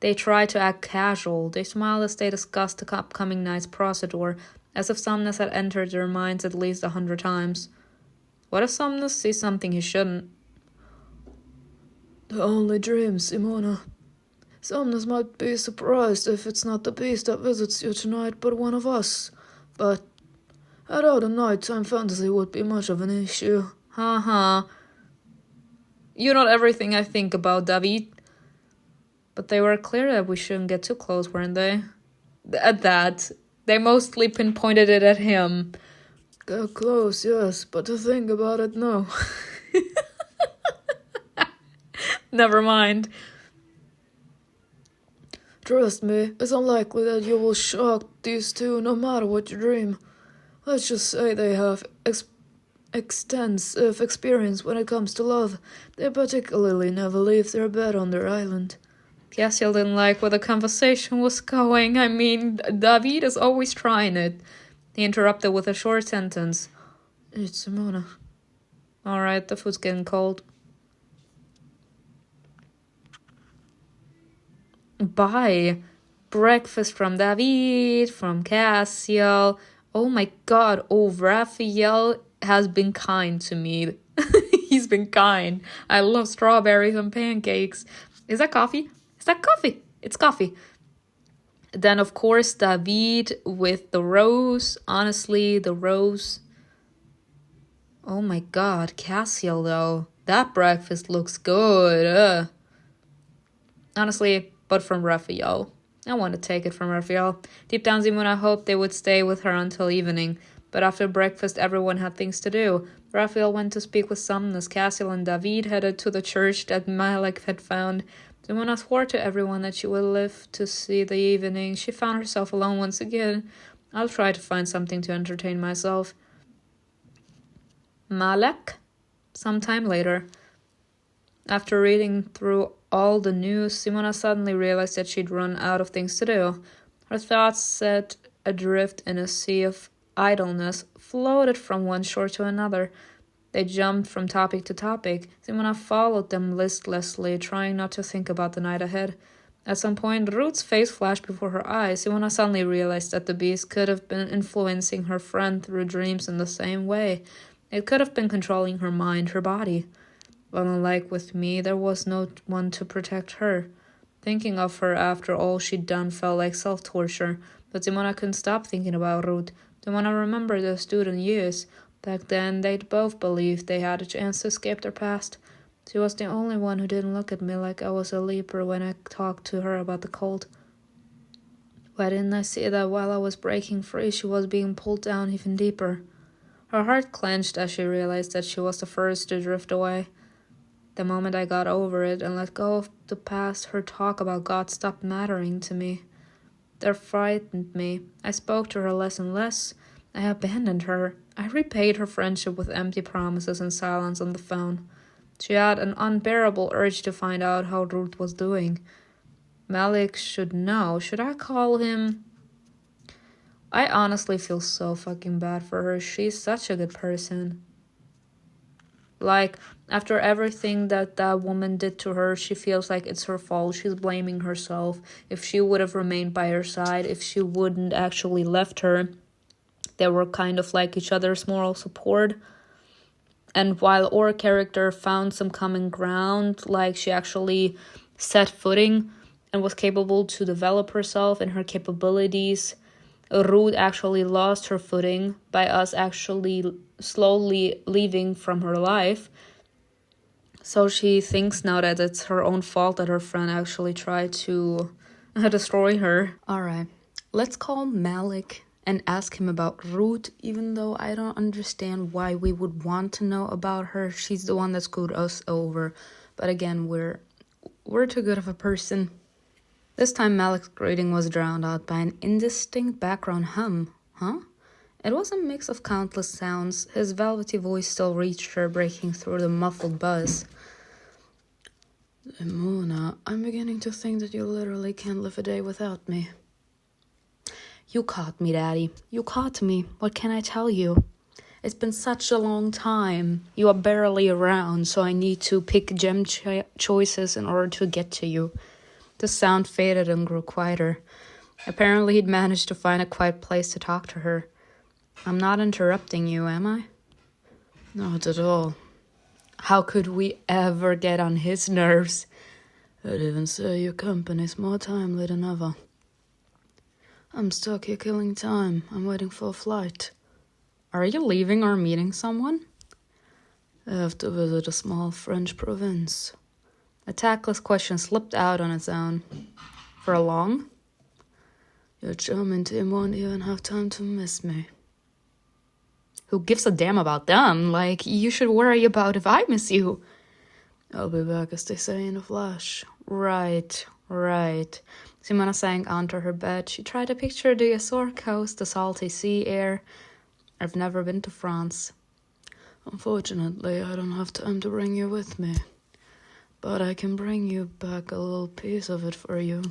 They try to act casual. They smile as they discuss the upcoming night's procedure, as if Somnus had entered their minds at least 100 times. What if Somnus sees something he shouldn't? The only dream, Simona. Somnus might be surprised if it's not the beast that visits you tonight, but one of us. But I doubt a nighttime fantasy would be much of an issue. Haha. You're not everything I think about, David. But they were clear that we shouldn't get too close, weren't they? At that, they mostly pinpointed it at him. Get close, yes, but to think about it, no. Never mind. Trust me, it's unlikely that you will shock these two no matter what you dream. Let's just say they have extensive experience when it comes to love. They particularly never leave their bed on their island. CASSIEL didn't like where the conversation was going. I mean, David is always trying it. He interrupted with a short sentence. It's Simona. Alright, the food's getting cold. Bye. Breakfast from David, from CASSIEL. Oh my god, RAPHAEL has been kind to me. He's been kind. I love strawberries and pancakes. Is that coffee? Is that coffee? It's coffee. Then, of course, David with the rose. Honestly, the rose. Oh my god, CASSIEL though. That breakfast looks good. Honestly, but from RAPHAEL. I want to take it from RAPHAEL. Deep down, Simona hoped they would stay with her until evening. But after breakfast, everyone had things to do. RAPHAEL went to speak with Somnus. CASSIEL and David headed to the church that MIKAEL had found. Simona swore to everyone that she would live to see the evening. She found herself alone once again. I'll try to find something to entertain myself. Malek? Sometime later. After reading through all the news, Simona suddenly realized that she'd run out of things to do. Her thoughts, set adrift in a sea of idleness, floated from one shore to another. They jumped from topic to topic. Simona followed them listlessly, trying not to think about the night ahead. At some point, Ruth's face flashed before her eyes. Simona suddenly realized that the beast could have been influencing her friend through dreams in the same way. It could have been controlling her mind, her body. But unlike with me, there was no one to protect her. Thinking of her after all she'd done felt like self-torture. But Simona couldn't stop thinking about Ruth. Simona remembered the student years. Back then, they'd both believed they had a chance to escape their past. She was the only one who didn't look at me like I was a leaper when I talked to her about the cold. Why didn't I see that while I was breaking free, she was being pulled down even deeper? Her heart clenched as she realized that she was the first to drift away. The moment I got over it and let go of the past, her talk about God stopped mattering to me. That frightened me. I spoke to her less and less. I abandoned her. I repaid her friendship with empty promises and silence on the phone. She had an unbearable urge to find out how Ruth was doing. Malik should know. Should I call him? I honestly feel so fucking bad for her. She's such a good person. Like, after everything that woman did to her, she feels like it's her fault. She's blaming herself. If she would have remained by her side, if she wouldn't actually left her, they were kind of like each other's moral support. And while our character found some common ground, like she actually set footing and was capable to develop herself and her capabilities, Ruth actually lost her footing by us actually slowly leaving from her life. So she thinks now that it's her own fault that her friend actually tried to destroy her. Alright, let's call Malik and ask him about Ruth, even though I don't understand why we would want to know about her. She's the one that screwed us over. But again, we're too good of a person. This time Malik's greeting was drowned out by an indistinct background hum. Huh? It was a mix of countless sounds. His velvety voice still reached her, breaking through the muffled buzz. Mona, I'm beginning to think that you literally can't live a day without me. You caught me, Daddy. You caught me. What can I tell you? It's been such a long time. You are barely around, so I need to pick gem choices in order to get to you. The sound faded and grew quieter. Apparently he'd managed to find a quiet place to talk to her. I'm not interrupting you, am I? Not at all. How could we ever get on his nerves? I'd even say your company's more timely than ever. I'm stuck here killing time. I'm waiting for a flight. Are you leaving or meeting someone? I have to visit a small French province. A tactless question slipped out on its own. For long? Your charming team won't even have time to miss me. Who gives a damn about them? Like, you should worry about if I miss you. I'll be back, as they say, in a flash. Right. Simona sank onto her bed. She tried to picture the Azore coast, the salty sea air. I've never been to France. Unfortunately, I don't have time to bring you with me. But I can bring you back a little piece of it for you.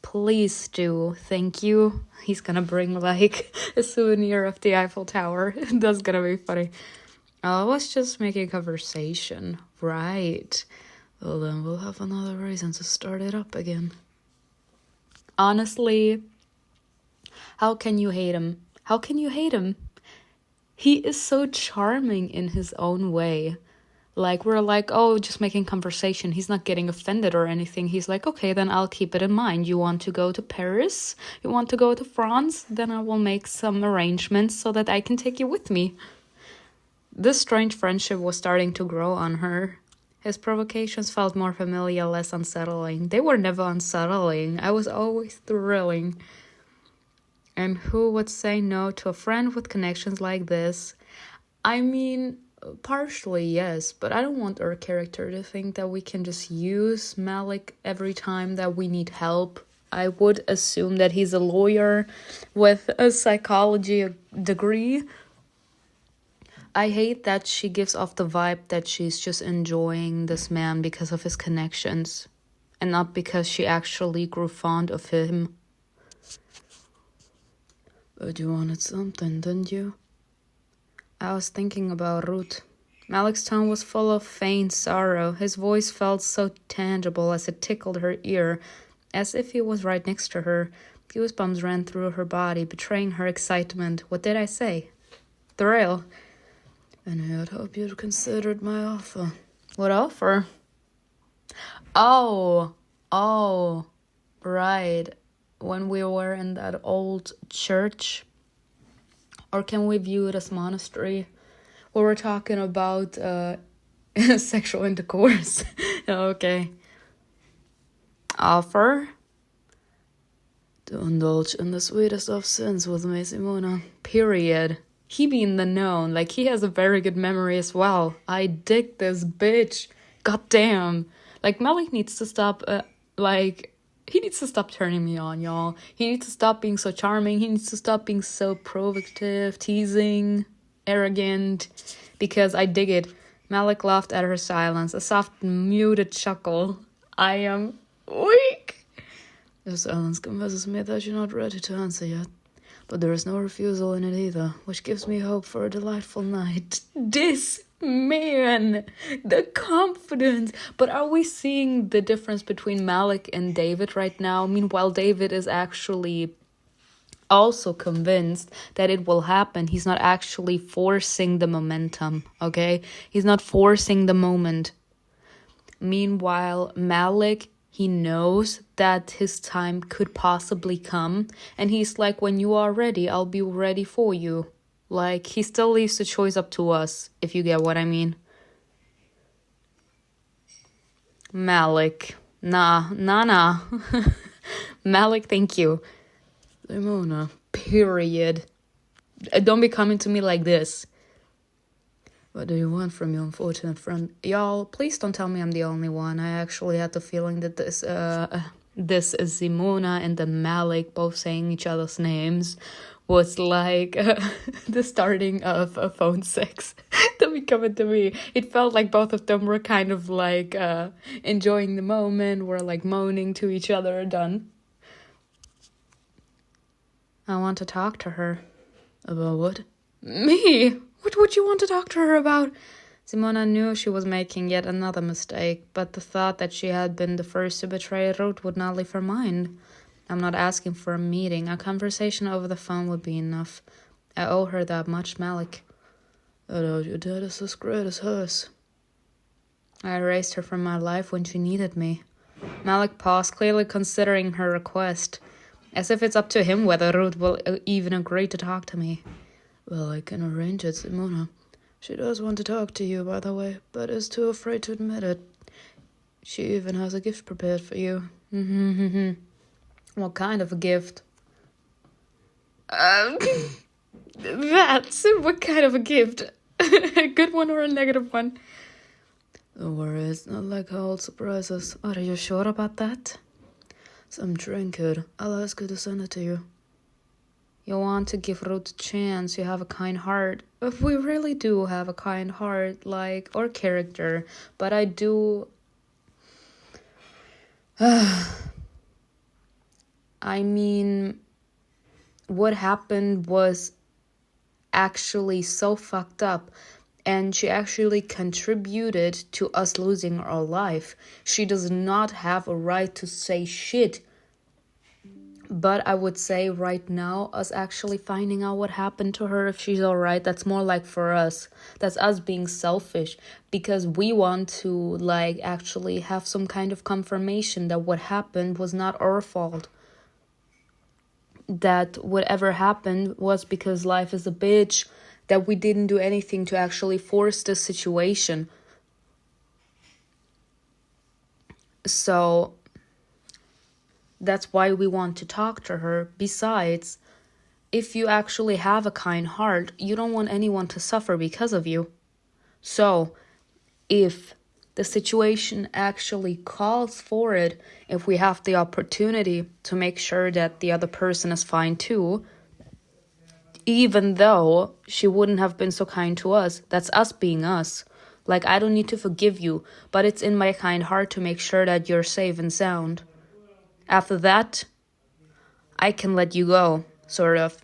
Please do. Thank you. He's gonna bring, like, a souvenir of the Eiffel Tower. That's gonna be funny. I was just making conversation. Right. Well, then we'll have another reason to start it up again. Honestly, how can you hate him? How can you hate him? He is so charming in his own way. Like, we're like, oh, just making conversation. He's not getting offended or anything. He's like, okay, then I'll keep it in mind. You want to go to Paris? You want to go to France? Then I will make some arrangements so that I can take you with me. This strange friendship was starting to grow on her. His provocations felt more familiar, less unsettling. They were never unsettling. I was always thrilling. And who would say no to a friend with connections like this? I mean, partially yes, but I don't want our character to think that we can just use Malik every time that we need help. I would assume that he's a lawyer with a psychology degree. I hate that she gives off the vibe that she's just enjoying this man because of his connections and not because she actually grew fond of him. But you wanted something, didn't you? I was thinking about Ruth. Malik's tone was full of faint sorrow. His voice felt so tangible as it tickled her ear, as if he was right next to her. Goosebumps ran through her body, betraying her excitement. What did I say? Thrill. And I had hoped you'd considered my offer. What offer? Oh, right. When we were in that old church. Or can we view it as monastery? We were talking about sexual intercourse. Okay. Offer? To indulge in the sweetest of sins with me, Simona. Period. He be in the know. Like, he has a very good memory as well. I dig this bitch. God damn. Like, Malik needs to stop, he needs to stop turning me on, y'all. He needs to stop being so charming. He needs to stop being so provocative, teasing, arrogant. Because I dig it. Malik laughed at her silence, a soft, muted chuckle. I am weak. Your silence convinces me that you're not ready to answer yet. But there is no refusal in it either, which gives me hope for a delightful night. This man, the confidence. But are we seeing the difference between Malik and David right now? Meanwhile, David is actually also convinced that it will happen. He's not actually forcing the momentum, okay? He's not forcing the moment. Meanwhile, Malik, he knows that his time could possibly come, and he's like, when you are ready, I'll be ready for you. Like, he still leaves the choice up to us, if you get what I mean. Malik. Nah. Malik, thank you. Simona. Period. Don't be coming to me like this. What do you want from your unfortunate friend? Y'all, please don't tell me I'm the only one. I actually had the feeling that this is Simona and then Malik both saying each other's names was like the starting of a phone sex that be coming to me. It felt like both of them were kind of like enjoying the moment, were like moaning to each other. Done. I want to talk to her. About what? Me? What would you want to talk to her about? Simona knew she was making yet another mistake, but the thought that she had been the first to betray Ruth would not leave her mind. I'm not asking for a meeting. A conversation over the phone would be enough. I owe her that much, Malik. I doubt your dad is as great as hers. I erased her from my life when she needed me. Malik paused, clearly considering her request, as if it's up to him whether Ruth will even agree to talk to me. Well, I can arrange it, Simona. She does want to talk to you, by the way, but is too afraid to admit it. She even has a gift prepared for you. What kind of a gift? What kind of a gift? A good one or a negative one? Don't worry, it's not like her old surprises. Are you sure about that? Some trinket. I'll ask her to send it to you. You want to give Ruth a chance. You have a kind heart. We really do have a kind heart, like, or character. But I do... I mean, what happened was actually so fucked up. And she actually contributed to us losing our life. She does not have a right to say shit. But I would say right now, us actually finding out what happened to her, if she's alright, that's more like for us. That's us being selfish. Because we want to, like, actually have some kind of confirmation that what happened was not our fault. That whatever happened was because life is a bitch. That we didn't do anything to actually force the situation. So that's why we want to talk to her. Besides, if you actually have a kind heart, you don't want anyone to suffer because of you. So if the situation actually calls for it, if we have the opportunity to make sure that the other person is fine too, even though she wouldn't have been so kind to us, that's us being us. Like, I don't need to forgive you, but it's in my kind heart to make sure that you're safe and sound. After that, I can let you go, sort of.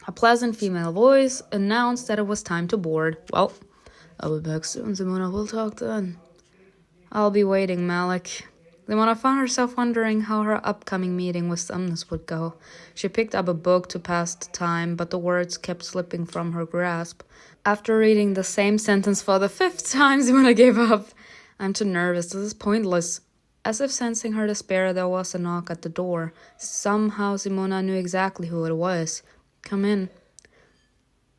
A pleasant female voice announced that it was time to board. Well, I'll be back soon, Simona. We'll talk then. I'll be waiting, Malik. Simona found herself wondering how her upcoming meeting with Sumnus would go. She picked up a book to pass the time, but the words kept slipping from her grasp. After reading the same sentence for the 5th time, Simona gave up. I'm too nervous. This is pointless. As if sensing her despair, there was a knock at the door. Somehow Simona knew exactly who it was. Come in.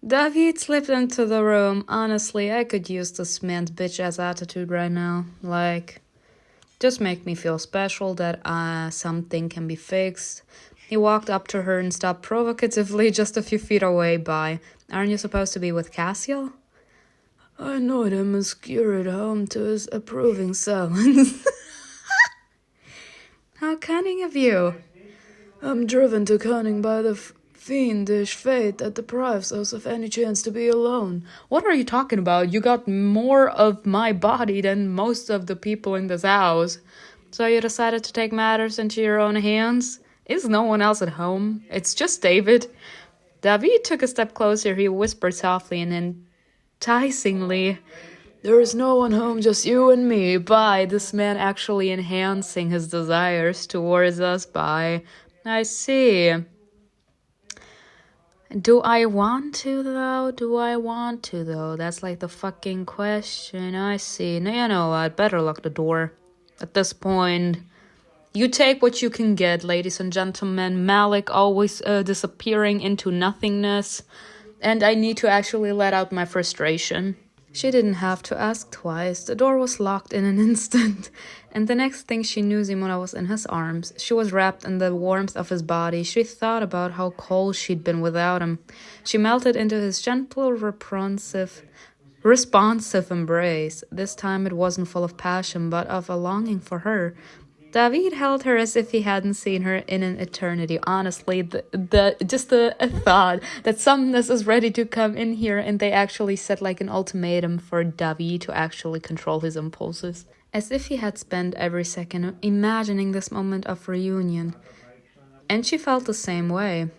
David slipped into the room. Honestly, I could use this man's bitch-ass attitude right now. Like, just make me feel special that something can be fixed. He walked up to her and stopped provocatively just a few feet away by. Aren't you supposed to be with CASSIEL? I annoyed him and scurried home to his approving silence. How cunning of you. I'm driven to cunning by the fiendish fate that deprives us of any chance to be alone. What are you talking about? You got more of my body than most of the people in this house. So you decided to take matters into your own hands? Is no one else at home? It's just David. David took a step closer. He whispered softly and enticingly, There is no one home, just you and me. By this man actually enhancing his desires towards us by, I see. Do I want to, though? Do I want to, though? That's like the fucking question. I see. No, you know what? Better lock the door. At this point, you take what you can get, ladies and gentlemen. Malik always disappearing into nothingness. And I need to actually let out my frustration. She didn't have to ask twice. The door was locked in an instant. And the next thing she knew, Simona was in his arms. She was wrapped in the warmth of his body. She thought about how cold she'd been without him. She melted into his gentle, responsive embrace. This time it wasn't full of passion, but of a longing for her. David held her as if he hadn't seen her in an eternity. Honestly, the thought that someone is ready to come in here and they actually set like an ultimatum for David to actually control his impulses. As if he had spent every second imagining this moment of reunion. And she felt the same way.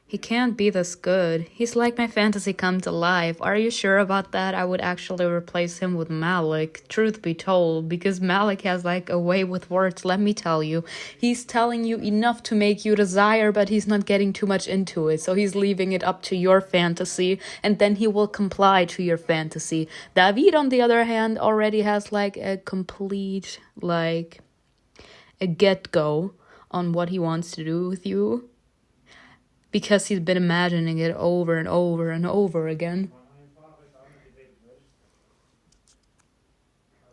He can't be this good. He's like my fantasy come to life. Are you sure about that? I would actually replace him with Malik, truth be told, because Malik has like a way with words, let me tell you. He's telling you enough to make you desire, but he's not getting too much into it. So he's leaving it up to your fantasy, and then he will comply to your fantasy. David, on the other hand, already has like a complete, like, a get-go on what he wants to do with you. Because he's been imagining it over and over and over again.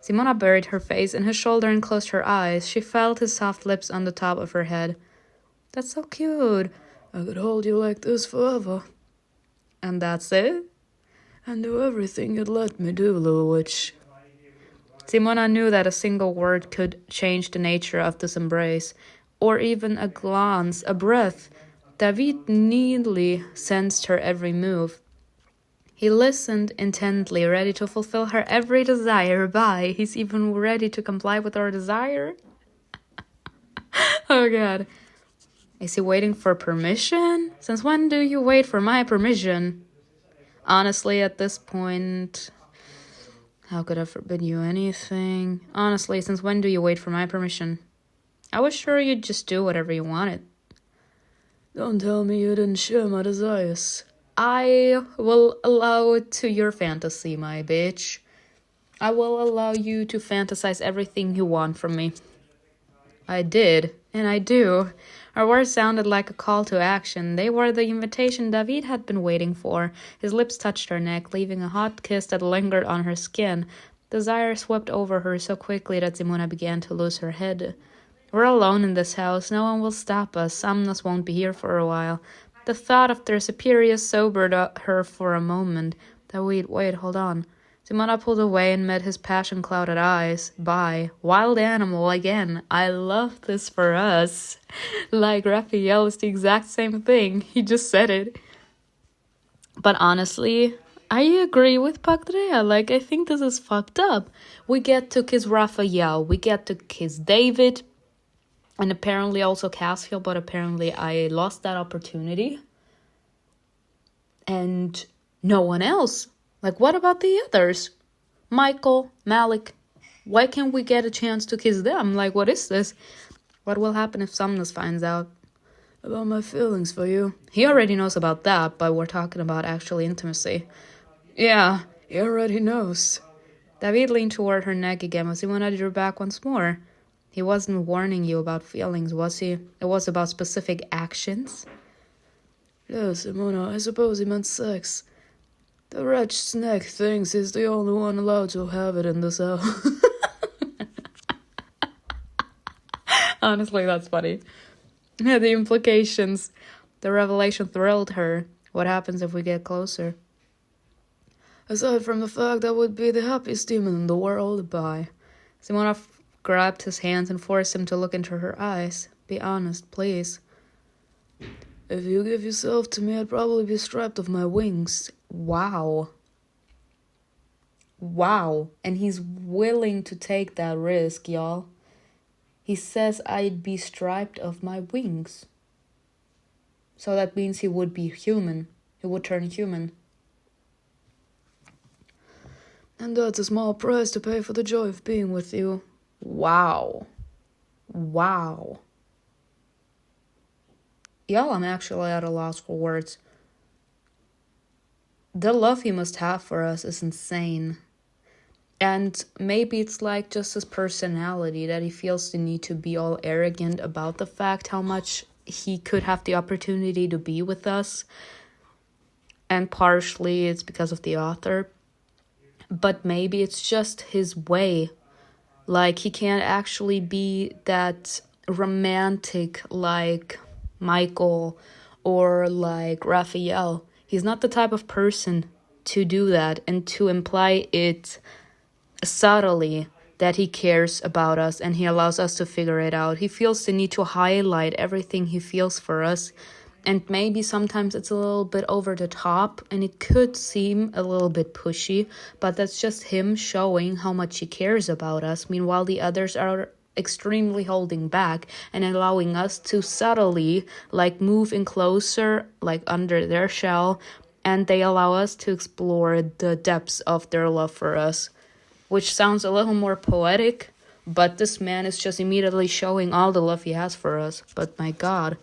Simona buried her face in his shoulder and closed her eyes. She felt his soft lips on the top of her head. That's so cute. I could hold you like this forever. And that's it? And do everything you'd let me do, little witch. Simona knew that a single word could change the nature of this embrace. Or even a glance, a breath. David neatly sensed her every move. He listened intently, ready to fulfill her every desire. He's even ready to comply with her desire. Oh god. Is he waiting for permission? Since when do you wait for my permission? Honestly, at this point, how could I forbid you anything? Honestly, since when do you wait for my permission? I was sure you'd just do whatever you wanted. Don't tell me you didn't share my desires. I will allow it to your fantasy, my bitch. I will allow you to fantasize everything you want from me. I did, and I do. Her words sounded like a call to action. They were the invitation David had been waiting for. His lips touched her neck, leaving a hot kiss that lingered on her skin. Desire swept over her so quickly that Simona began to lose her head. We're alone in this house. No one will stop us. Somnus won't be here for a while. The thought of their superior sobered her for a moment. Wait, hold on. Simona pulled away and met his passion-clouded eyes. Bye. Wild animal again. I love this for us. Like Raphael is the exact same thing. He just said it. But honestly, I agree with Astrea. Like, I think this is fucked up. We get to kiss Raphael. We get to kiss David. And apparently also CASSIEL, but apparently I lost that opportunity. And no one else. Like, what about the others? MIKAEL, Malik. Why can't we get a chance to kiss them? Like, what is this? What will happen if Somnus finds out? About my feelings for you. He already knows about that, but we're talking about actually intimacy. Yeah. He already knows. David leaned toward her neck again as Simona drew back once more. He wasn't warning you about feelings, was he? It was about specific actions. Yes, Simona, I suppose he meant sex. The wretched snake thinks he's the only one allowed to have it in this house. Honestly, that's funny. Yeah, the implications. The revelation thrilled her. What happens if we get closer? Aside from the fact that would be the happiest demon in the world, bye. Simona grabbed his hands and forced him to look into her eyes. Be honest, please. If you give yourself to me, I'd probably be stripped of my wings. Wow. Wow. And he's willing to take that risk, y'all. He says I'd be stripped of my wings. So that means he would be human. He would turn human. And that's a small price to pay for the joy of being with you. Wow. Wow. Y'all, I'm actually at a loss for words. The love he must have for us is insane. And maybe it's like just his personality that he feels the need to be all arrogant about the fact how much he could have the opportunity to be with us. And partially it's because of the author. But maybe it's just his way. Like, he can't actually be that romantic like MIKAEL or like RAPHAEL. He's not the type of person to do that and to imply it subtly that he cares about us and he allows us to figure it out. He feels the need to highlight everything he feels for us. And maybe sometimes it's a little bit over the top and it could seem a little bit pushy, but that's just him showing how much he cares about us. Meanwhile, the others are extremely holding back and allowing us to subtly like move in closer, like under their shell, and they allow us to explore the depths of their love for us, which sounds a little more poetic, but this man is just immediately showing all the love he has for us. But my god,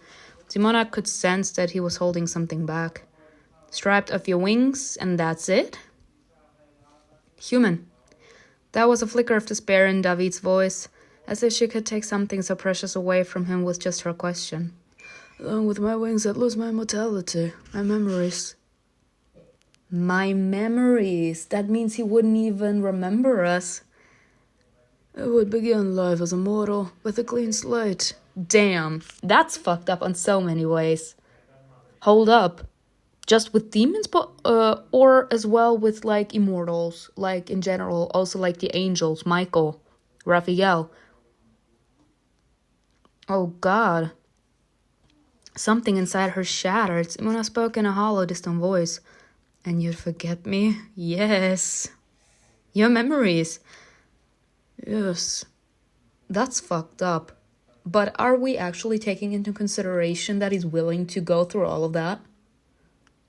Simona could sense that he was holding something back. Stripped of your wings, and that's it? Human. That was a flicker of despair in David's voice, as if she could take something so precious away from him with just her question. Along with my wings, I'd lose my immortality, my memories. My memories? That means he wouldn't even remember us. I would begin life as a mortal, with a clean slate. Damn, that's fucked up on so many ways. Hold up. Just with demons, or as well with like immortals, like in general, also like the angels, MIKAEL, RAPHAEL. Oh god. Something inside her shattered. Simona spoke in a hollow, distant voice. And you'd forget me? Yes. Your memories. Yes. That's fucked up. But are we actually taking into consideration that he's willing to go through all of that?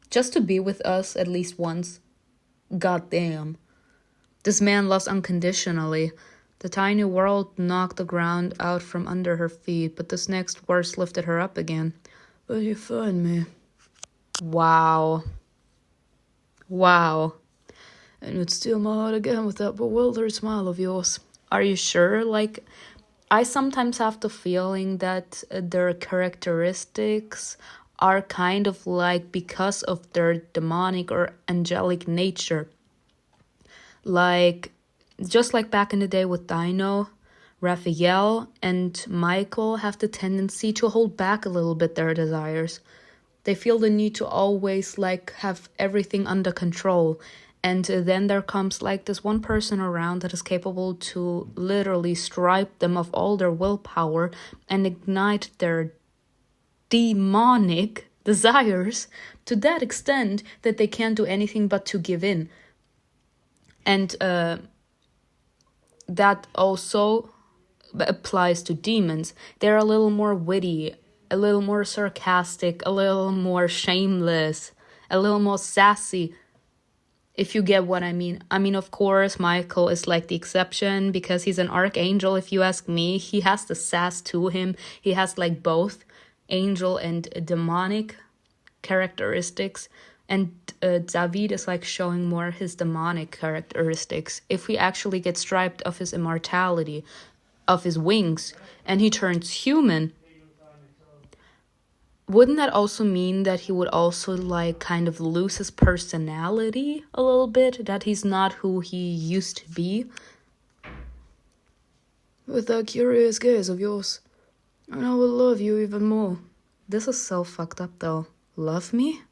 Just to be with us at least once? God damn. This man loves unconditionally. The tiny world knocked the ground out from under her feet, but this next verse lifted her up again. But you find me. Wow. Wow. And you'd steal my heart again with that bewildered smile of yours. Are you sure? Like, I sometimes have the feeling that their characteristics are kind of like because of their demonic or angelic nature. Like, just like back in the day with Dino, RAPHAEL and MIKAEL have the tendency to hold back a little bit their desires. They feel the need to always like have everything under control. And then there comes like this one person around that is capable to literally strip them of all their willpower and ignite their demonic desires to that extent that they can't do anything but to give in. And that also applies to demons. They're a little more witty, a little more sarcastic, a little more shameless, a little more sassy, if you get what I mean. I mean, of course, MIKAEL is like the exception because he's an archangel, if you ask me. He has the sass to him. He has like both angel and demonic characteristics. And David is like showing more his demonic characteristics. If he actually gets stripped of his immortality, of his wings, and he turns human, wouldn't that also mean that he would also like kind of lose his personality a little bit? That he's not who he used to be? With that curious gaze of yours, and I will love you even more. This is so fucked up though. Love me?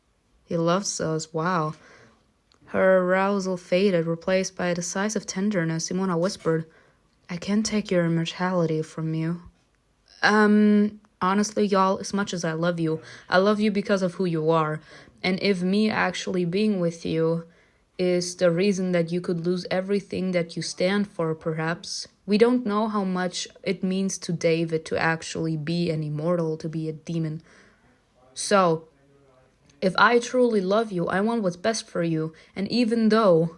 He loves us, wow. Her arousal faded, replaced by a decisive tenderness. Simona whispered, I can't take your immortality from you. Honestly, y'all, as much as I love you because of who you are. And if me actually being with you is the reason that you could lose everything that you stand for, perhaps. We don't know how much it means to David to actually be an immortal, to be a demon. So, if I truly love you, I want what's best for you. And even though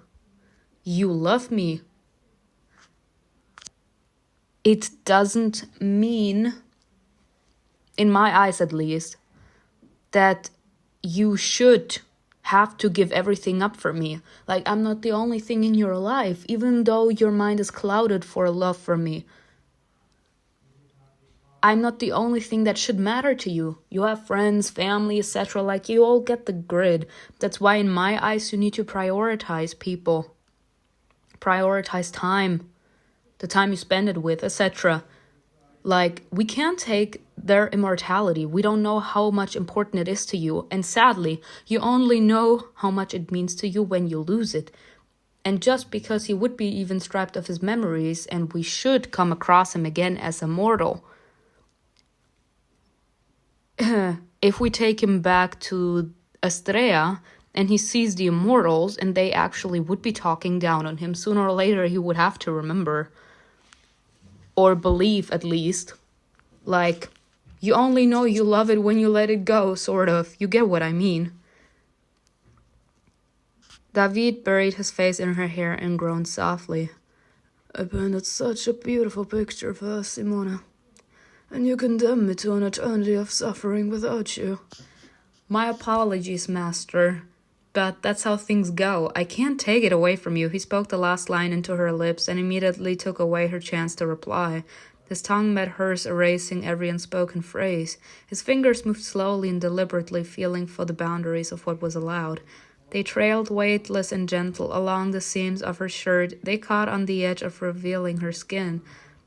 you love me, it doesn't mean, in my eyes at least, that you should have to give everything up for me. Like, I'm not the only thing in your life, even though your mind is clouded for love for me. I'm not the only thing that should matter to you. You have friends, family, etc. Like, you all get the grid. That's why in my eyes you need to prioritize people. Prioritize time. The time you spend it with, etc. Like, we can't take their immortality. We don't know how much important it is to you. And sadly, you only know how much it means to you when you lose it. And just because he would be even stripped of his memories, and we should come across him again as immortal, if we take him back to Astrea and he sees the immortals and they actually would be talking down on him, sooner or later he would have to remember. Or believe, at least. Like, you only know you love it when you let it go, sort of. You get what I mean. David buried his face in her hair and groaned softly. I painted such a beautiful picture for us, Simona. And you condemn me to an eternity of suffering without you. My apologies, master. But that's how things go. I can't take it away from you. He spoke the last line into her lips and immediately took away her chance to reply. His tongue met hers, erasing every unspoken phrase. His fingers moved slowly and deliberately, feeling for the boundaries of what was allowed. They trailed weightless and gentle along the seams of her shirt. They caught on the edge of revealing her skin.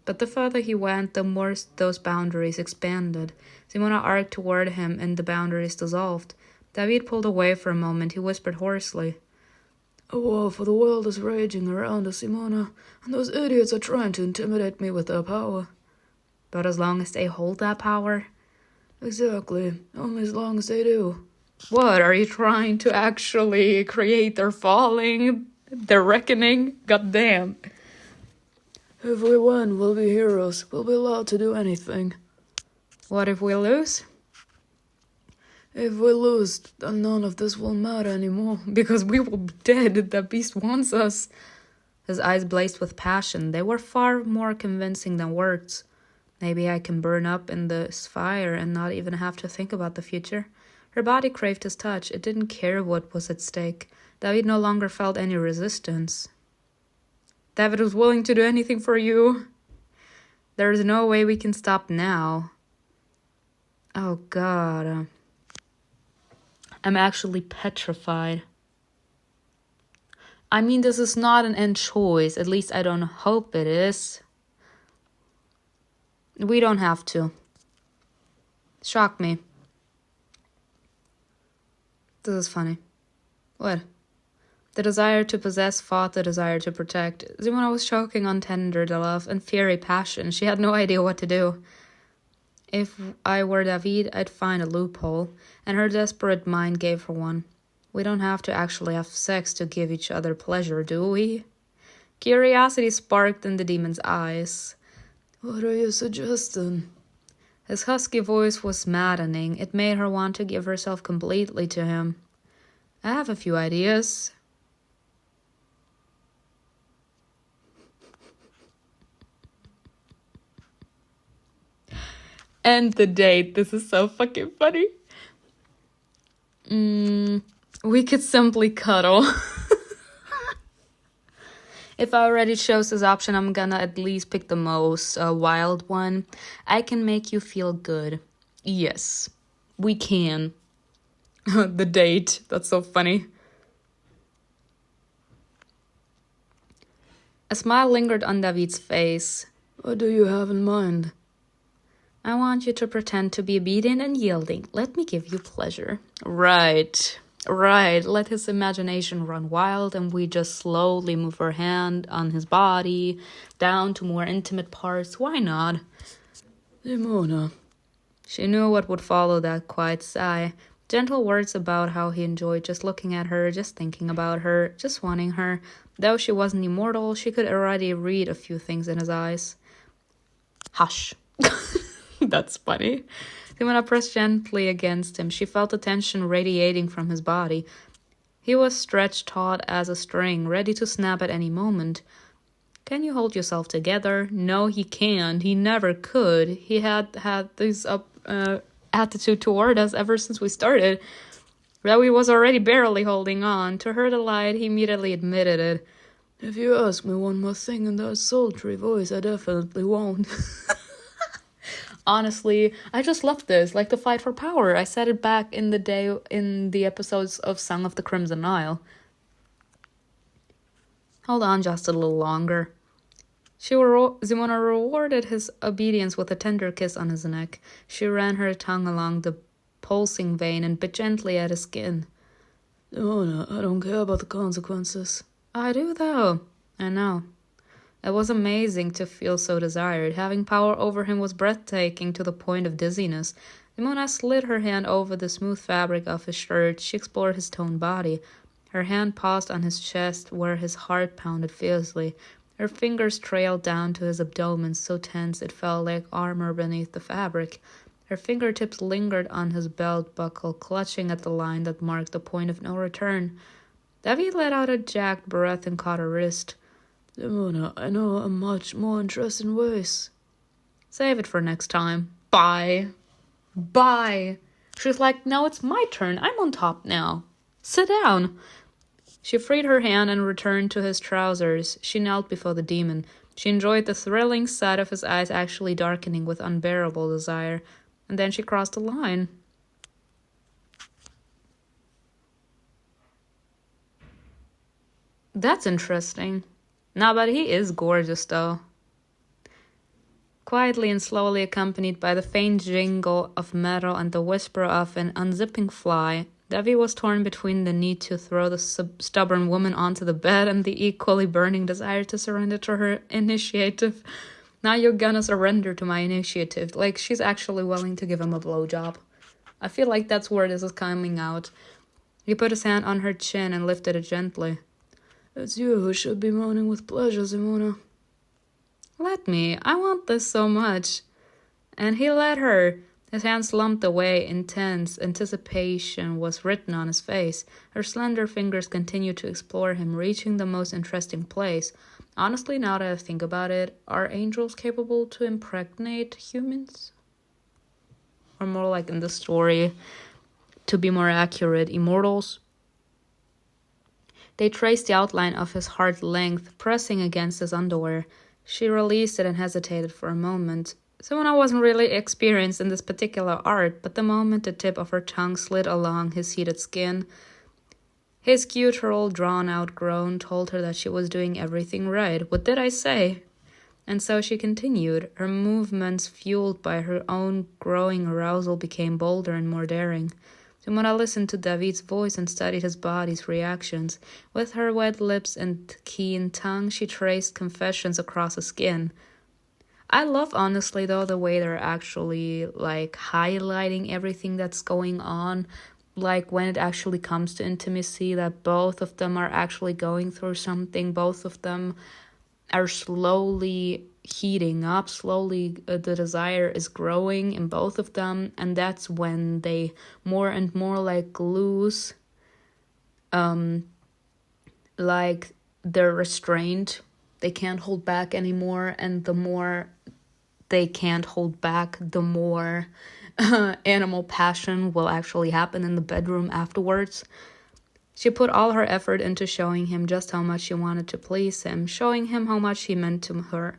But the further he went, the more those boundaries expanded. Simona arced toward him, and the boundaries dissolved. David pulled away for a moment. He whispered hoarsely, A war for the world is raging around us, Simona, and those idiots are trying to intimidate me with their power. But as long as they hold that power? Exactly. Only as long as they do. What, are you trying to actually create their falling, their reckoning? Goddamn. If we win, we'll be heroes. We'll be allowed to do anything. What if we lose? If we lose, then none of this will matter anymore. Because we will be dead. The beast wants us. His eyes blazed with passion. They were far more convincing than words. Maybe I can burn up in this fire and not even have to think about the future. Her body craved his touch. It didn't care what was at stake. David no longer felt any resistance. David was willing to do anything for you. There is no way we can stop now. Oh, God. I'm actually petrified. I mean, this is not an end choice. At least I don't hope it is. We don't have to. Shock me. This is funny. What? The desire to possess fought the desire to protect. Simona was choking on tender love and fiery passion. She had no idea what to do. If I were David, I'd find a loophole, and her desperate mind gave her one. We don't have to actually have sex to give each other pleasure, do we? Curiosity sparked in the demon's eyes. What are you suggesting? His husky voice was maddening. It made her want to give herself completely to him. I have a few ideas. End the date. This is so fucking funny. We could simply cuddle. If I already chose this option, I'm gonna at least pick the most wild one. I can make you feel good. Yes, we can. The date. That's so funny. A smile lingered on David's face. What do you have in mind? I want you to pretend to be obedient and yielding. Let me give you pleasure. Right. Let his imagination run wild, and we just slowly move our hand on his body, down to more intimate parts. Why not? Simona. She knew what would follow that quiet sigh. Gentle words about how he enjoyed just looking at her, just thinking about her, just wanting her. Though she wasn't immortal, she could already read a few things in his eyes. Hush. That's funny. Simona pressed gently against him. She felt the tension radiating from his body. He was stretched taut as a string, ready to snap at any moment. Can you hold yourself together? No, he can't. He never could. He had this attitude toward us ever since we started. Ravi was already barely holding on. To her delight, he immediately admitted it. If you ask me one more thing in that sultry voice, I definitely won't. Honestly, I just love this, like the fight for power. I said it back in the day in the episodes of Song of the Crimson Nile. Hold on just a little longer. Simona rewarded his obedience with a tender kiss on his neck. She ran her tongue along the pulsing vein and bit gently at his skin. Simona, I don't care about the consequences. I do, though. I know. It was amazing to feel so desired. Having power over him was breathtaking to the point of dizziness. Simona slid her hand over the smooth fabric of his shirt. She explored his toned body. Her hand paused on his chest where his heart pounded fiercely. Her fingers trailed down to his abdomen, so tense it felt like armor beneath the fabric. Her fingertips lingered on his belt buckle, clutching at the line that marked the point of no return. David let out a jagged breath and caught her wrist. Simona, I know a much more interesting ways. Save it for next time. Bye. Bye. She's like, no, it's my turn. I'm on top now. Sit down. She freed her hand and returned to his trousers. She knelt before the demon. She enjoyed the thrilling sight of his eyes actually darkening with unbearable desire. And then she crossed the line. That's interesting. No, but he is gorgeous, though. Quietly and slowly accompanied by the faint jingle of metal and the whisper of an unzipping fly, Devi was torn between the need to throw the stubborn woman onto the bed and the equally burning desire to surrender to her initiative. Now you're gonna surrender to my initiative. Like, she's actually willing to give him a blowjob. I feel like that's where this is coming out. He put his hand on her chin and lifted it gently. It's you who should be moaning with pleasure, Simona. Let me. I want this so much. And he let her. His hand slumped away. Intense anticipation was written on his face. Her slender fingers continued to explore him, reaching the most interesting place. Honestly, now that I think about it, are angels capable to impregnate humans? Or more like in the story, to be more accurate, immortals? They traced the outline of his hard length, pressing against his underwear. She released it and hesitated for a moment. Simona wasn't really experienced in this particular art, but the moment the tip of her tongue slid along his heated skin, his guttural, drawn-out groan told her that she was doing everything right. What did I say? And so she continued. Her movements, fueled by her own growing arousal, became bolder and more daring. Simona listened to David's voice and studied his body's reactions. With her wet lips and keen tongue, she traced confessions across his skin. I love, honestly, though, the way they're actually, like, highlighting everything that's going on. Like, when it actually comes to intimacy, that both of them are actually going through something. Both of them are slowly heating up. Slowly, the desire is growing in both of them. And that's when they more and more, like, lose, like, they're restrained. They can't hold back anymore. And the more they can't hold back, the more animal passion will actually happen in the bedroom afterwards. She put all her effort into showing him just how much she wanted to please him, showing him how much he meant to her.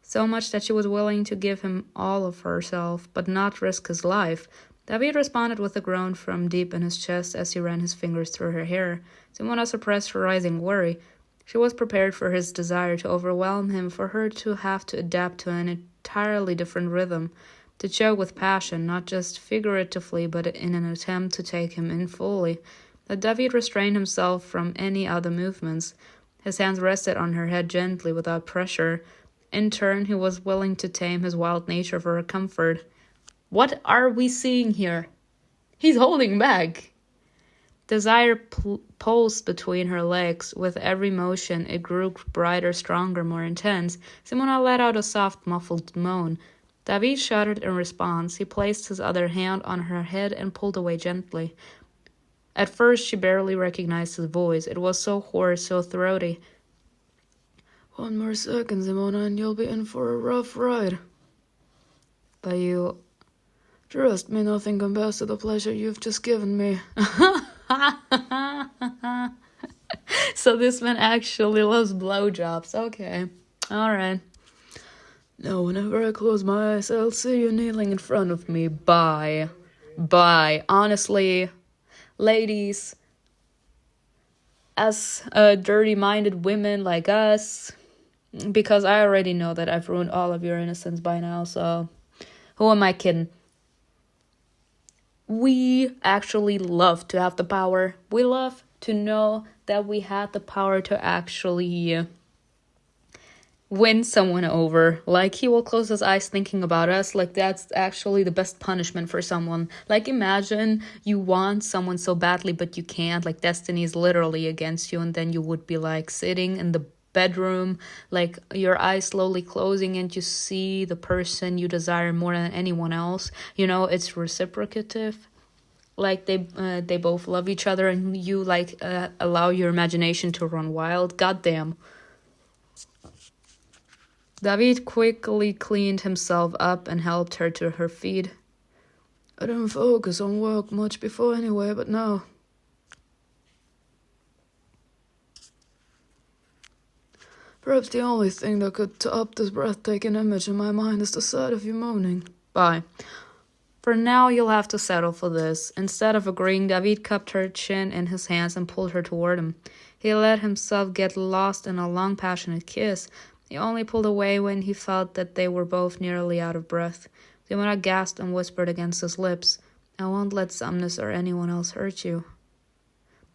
So much that she was willing to give him all of herself, but not risk his life. David responded with a groan from deep in his chest as he ran his fingers through her hair. Simona suppressed her rising worry. She was prepared for his desire to overwhelm him, for her to have to adapt to an entirely different rhythm, to choke with passion, not just figuratively, but in an attempt to take him in fully. But David restrained himself from any other movements. His hands rested on her head gently, without pressure. In turn, he was willing to tame his wild nature for her comfort. What are we seeing here? He's holding back. Desire pulsed between her legs. With every motion, it grew brighter, stronger, more intense. Simona let out a soft, muffled moan. David shuddered in response. He placed his other hand on her head and pulled away gently. At first, she barely recognized his voice. It was so hoarse, so throaty. One more second, Simona, and you'll be in for a rough ride. But you... Trust me, nothing compares to the pleasure you've just given me. So this man actually loves blowjobs. Okay. Alright. Now, whenever I close my eyes, I'll see you kneeling in front of me. Bye. Honestly, ladies, as dirty-minded women like us, because I already know that I've ruined all of your innocence by now, so who am I kidding? We actually love to have the power. We love to know that we had the power to actually win someone over. Like, he will close his eyes thinking about us. Like, that's actually the best punishment for someone. Like, imagine you want someone so badly but you can't. Like, destiny is literally against you, and then you would be like sitting in the bedroom, like your eyes slowly closing, and you see the person you desire more than anyone else. You know, it's reciprocative. Like, they both love each other, and you like allow your imagination to run wild. Goddamn. David quickly cleaned himself up and helped her to her feet. I didn't focus on work much before anyway, but now. Perhaps the only thing that could top this breathtaking image in my mind is the sight of you moaning. Bye. For now, you'll have to settle for this. Instead of agreeing, David cupped her chin in his hands and pulled her toward him. He let himself get lost in a long, passionate kiss. He only pulled away when he felt that they were both nearly out of breath. Simona gasped and whispered against his lips, I won't let Samnus or anyone else hurt you.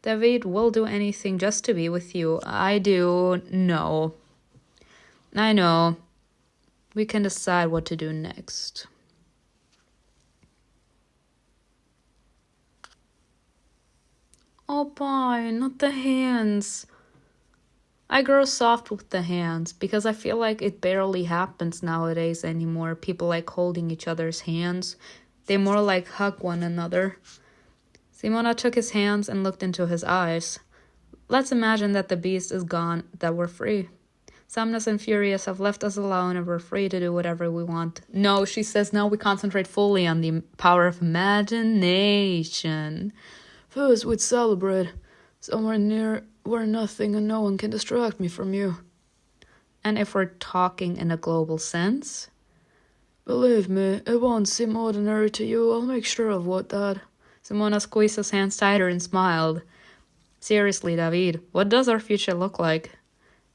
David will do anything just to be with you. I do. No. I know. We can decide what to do next. Oh, boy, not the hands. I grow soft with the hands because I feel like it barely happens nowadays anymore. People like holding each other's hands. They more like hug one another. Simona took his hands and looked into his eyes. Let's imagine that the beast is gone, that we're free. Samnus and Furious have left us alone and we're free to do whatever we want. No, she says, now we concentrate fully on the power of imagination. First, we'd celebrate. Somewhere near where nothing and no one can distract me from you. And if we're talking in a global sense? Believe me, it won't seem ordinary to you. I'll make sure of what, Dad. Simona squeezed his hands tighter and smiled. Seriously, David, what does our future look like?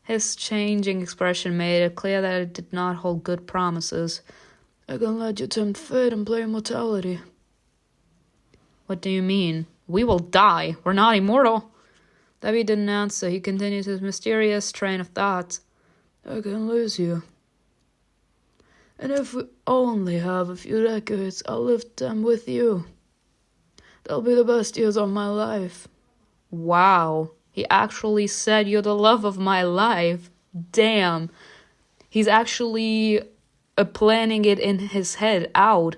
His changing expression made it clear that it did not hold good promises. I can let you tempt fate and play immortality. What do you mean? We will die. We're not immortal. David didn't answer. He continued his mysterious train of thoughts. I can lose you. And if we only have a few decades, I'll live them with you. They'll be the best years of my life. Wow. He actually said, you're the love of my life. Damn. He's actually planning it in his head out.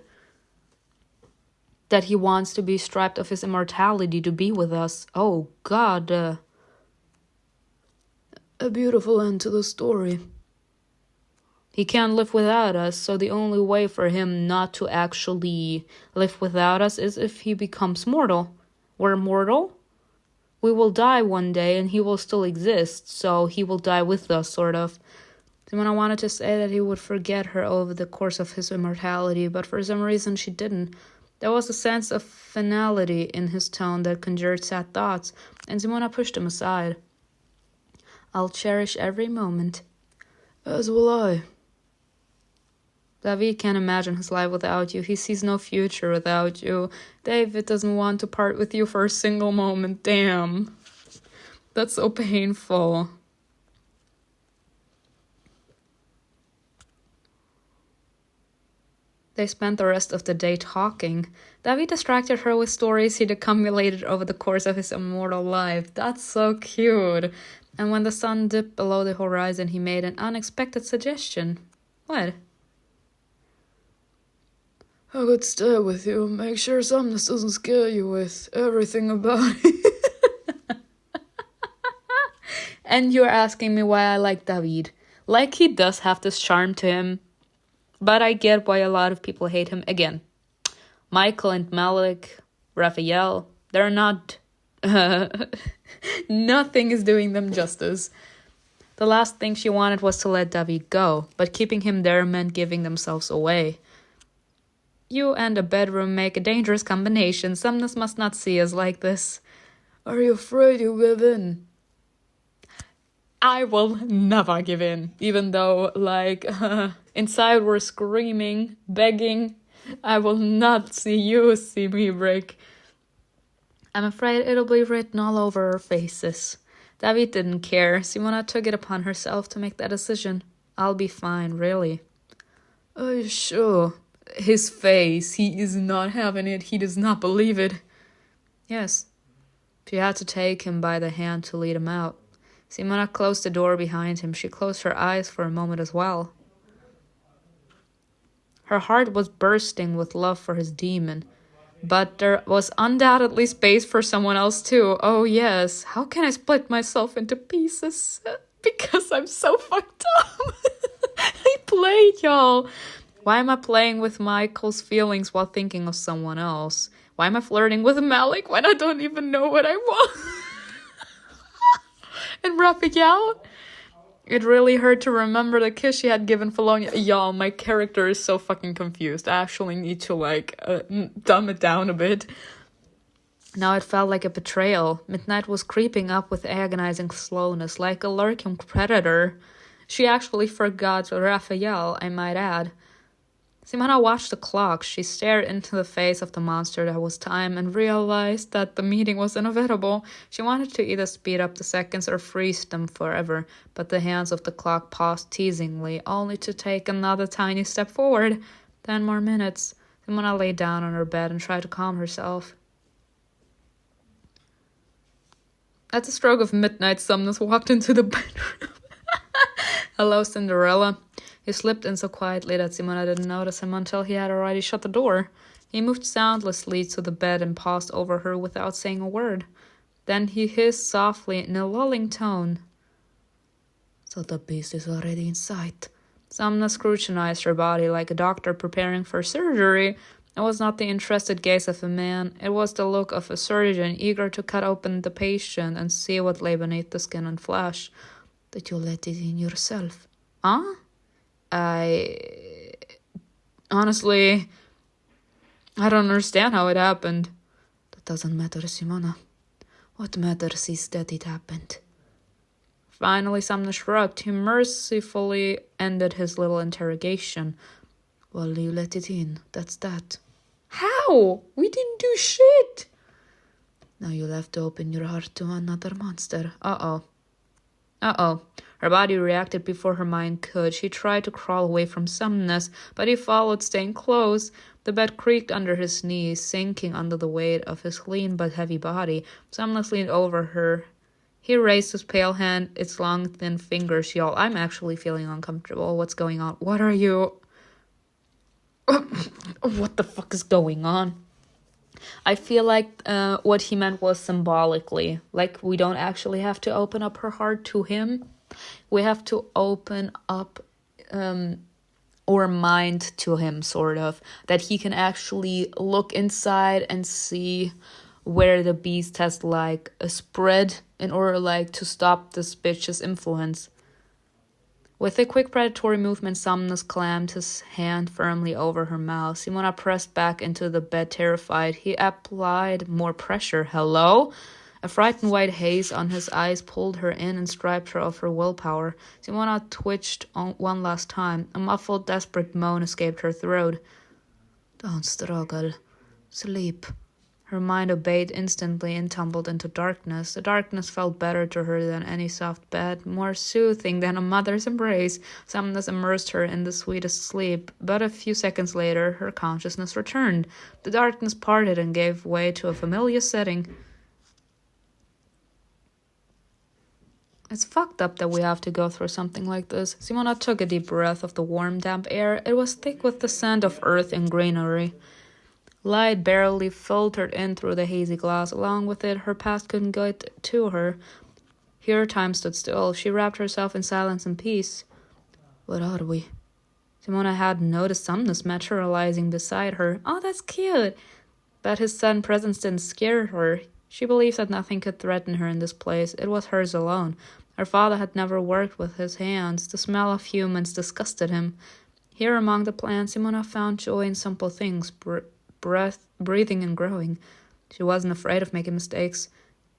That he wants to be stripped of his immortality to be with us. Oh, God. A beautiful end to the story. He can't live without us, so the only way for him not to actually live without us is if he becomes mortal. We're mortal? We will die one day and he will still exist, so he will die with us, sort of. Simona wanted to say that he would forget her over the course of his immortality, but for some reason she didn't. There was a sense of finality in his tone that conjured sad thoughts, and Simona pushed him aside. I'll cherish every moment. As will I. David can't imagine his life without you. He sees no future without you. David doesn't want to part with you for a single moment. Damn. That's so painful. They spent the rest of the day talking. David distracted her with stories he'd accumulated over the course of his immortal life. That's so cute. And when the sun dipped below the horizon, he made an unexpected suggestion. What? I could stay with you. Make sure Samnus doesn't scare you with everything about it. And you're asking me why I like David. Like, he does have this charm to him. But I get why a lot of people hate him. Again, MIKAEL and Malik, RAPHAEL, they're not Nothing is doing them justice. The last thing she wanted was to let David go, but keeping him there meant giving themselves away. You and a bedroom make a dangerous combination. Sumnus must not see us like this. Are you afraid you'll give in? I will never give in, even though, inside we're screaming, begging. I will not see you see me break. I'm afraid it'll be written all over our faces. David didn't care. Simona took it upon herself to make that decision. I'll be fine, really. Are you sure? His face, he is not having it. He does not believe it. Yes. She had to take him by the hand to lead him out. Simona closed the door behind him. She closed her eyes for a moment as well. Her heart was bursting with love for his demon. But there was undoubtedly space for someone else too. Oh yes, how can I split myself into pieces? Because I'm so fucked up. I played, y'all. Why am I playing with Michael's feelings while thinking of someone else? Why am I flirting with Malik when I don't even know what I want? And Raphael? It really hurt to remember the kiss she had given Felonia. Y'all, my character is so fucking confused. I actually need to, dumb it down a bit. Now it felt like a betrayal. Midnight was creeping up with agonizing slowness, like a lurking predator. She actually forgot Raphael, I might add. Simona watched the clock. She stared into the face of the monster that was time and realized that the meeting was inevitable. She wanted to either speed up the seconds or freeze them forever, but the hands of the clock paused teasingly, only to take another tiny step forward. 10 more minutes. Simona lay down on her bed and tried to calm herself. At the stroke of midnight, Sumnus walked into the bedroom. Hello, Cinderella. He slipped in so quietly that Simona didn't notice him until he had already shut the door. He moved soundlessly to the bed and paused over her without saying a word. Then he hissed softly in a lulling tone. So the beast is already in sight. Samna scrutinized her body like a doctor preparing for surgery. It was not the interested gaze of a man. It was the look of a surgeon eager to cut open the patient and see what lay beneath the skin and flesh. That you let it in yourself. Huh? Honestly, I don't understand how it happened. That doesn't matter, Simona. What matters is that it happened. Finally, Samna shrugged. He mercifully ended his little interrogation. Well, you let it in. That's that. How? We didn't do shit. Now you'll have to open your heart to another monster. Uh-oh. Her body reacted before her mind could. She tried to crawl away from Sumnus, but he followed, staying close. The bed creaked under his knees, sinking under the weight of his lean but heavy body. Sumnus leaned over her. He raised his pale hand, its long, thin fingers. Y'all, I'm actually feeling uncomfortable. What's going on? What are you... What the fuck is going on? I feel like what he meant was symbolically. Like, we don't actually have to open up her heart to him. We have to open up our mind to him, sort of. That he can actually look inside and see where the beast has, spread in order, to stop this bitch's influence. With a quick predatory movement, Somnus clammed his hand firmly over her mouth. Simona pressed back into the bed, terrified. He applied more pressure. Hello? A frightened white haze on his eyes pulled her in and stripped her of her willpower. Simona twitched one last time. A muffled, desperate moan escaped her throat. Don't struggle. Sleep. Her mind obeyed instantly and tumbled into darkness. The darkness felt better to her than any soft bed, more soothing than a mother's embrace. Somnus immersed her in the sweetest sleep, but a few seconds later her consciousness returned. The darkness parted and gave way to a familiar setting. It's fucked up that we have to go through something like this. Simona took a deep breath of the warm, damp air. It was thick with the scent of earth and greenery. Light barely filtered in through the hazy glass. Along with it, her past couldn't get to her. Here time stood still. She wrapped herself in silence and peace. Where are we? Simona hadn't noticed Somnus materializing beside her. Oh, that's cute. But his sudden presence didn't scare her. She believed that nothing could threaten her in this place. It was hers alone. Her father had never worked with his hands. The smell of humans disgusted him. Here among the plants, Simona found joy in simple things, breathing and growing. She wasn't afraid of making mistakes.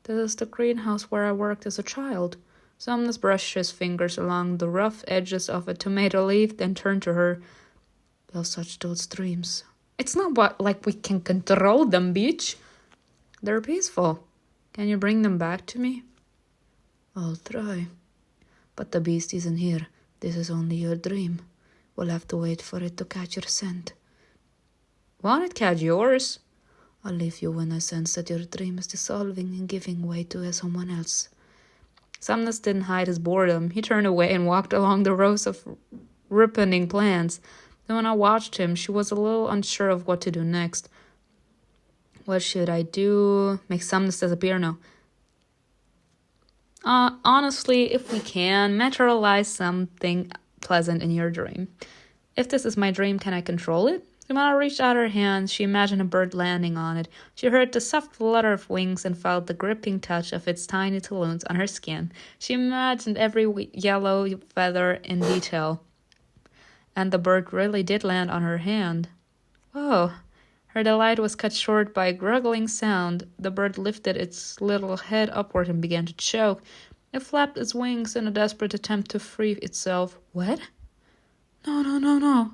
This is the greenhouse where I worked as a child. Somnus brushed his fingers along the rough edges of a tomato leaf, then turned to her. You'll such those dreams. It's not like we can control them, bitch. They're peaceful. Can you bring them back to me? I'll try. But the beast isn't here. This is only your dream. We'll have to wait for it to catch your scent. Won't it catch yours? I'll leave you when I sense that your dream is dissolving and giving way to someone else. Somnus didn't hide his boredom. He turned away and walked along the rows of ripening plants. Then when I watched him, she was a little unsure of what to do next. What should I do? Make Somnus disappear? No. Honestly, if we can, materialize something pleasant in your dream. If this is my dream, can I control it? Simona reached out her hands. She imagined a bird landing on it. She heard the soft flutter of wings and felt the gripping touch of its tiny talons on her skin. She imagined every yellow feather in detail. And the bird really did land on her hand. Whoa! Her delight was cut short by a gurgling sound. The bird lifted its little head upward and began to choke. It flapped its wings in a desperate attempt to free itself. What? No.